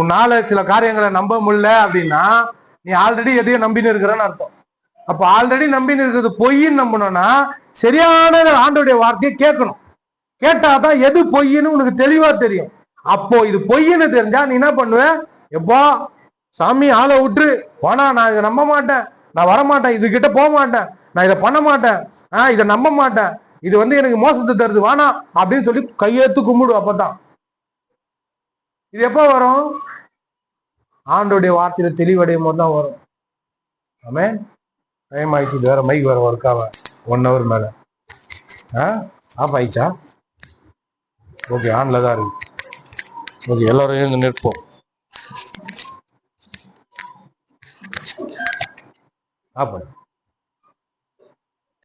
உன்னால சில காரியங்களை நம்ப முடியல அப்படின்னா, நீ ஆல்ரெடி எதையும் நம்பின்னு இருக்கிறன்னு அர்த்தம். அப்ப ஆல்ரெடி நம்பின்னு இருக்கிறது பொய்ன்னு நம்பணும்னா, சரியான ஆண்டோடைய வார்த்தையை கேட்கணும். கேட்டாதான் எது பொய்ன்னு உனக்கு தெளிவா தெரியும். அப்போ இது பொய்ன்னு தெரிஞ்சா நீ என்ன பண்ணுவ? எப்போ சாமி ஆளை விட்டுரு, போனா நான் இதை நம்ப மாட்டேன், நான் வரமாட்டேன், இது கிட்ட போக மாட்டேன், நான் இதை பண்ண மாட்டேன், இதை நம்ப மாட்டேன், இது வந்து எனக்கு மோசத்தை தருது, வேணாம் அப்படின்னு சொல்லி கையெழுத்து கும்பிடு. அப்பதான் இது எப்போ வரும்? ஆண்டோடைய வார்த்தையில தெளிவடையும் போது தான் வரும். ஆமென். டைம் ஆயிடுச்சு. வேற மைக் வேற ஒர்க் ஆக 1 hour மேல. ஆஃப் ஆயிடுச்சா? ஓகே, ஆன்ல தான் இருக்கு. ஓகே, எல்லாரும் இருந்து நிற்போம். ஆஃப் பண்ணு.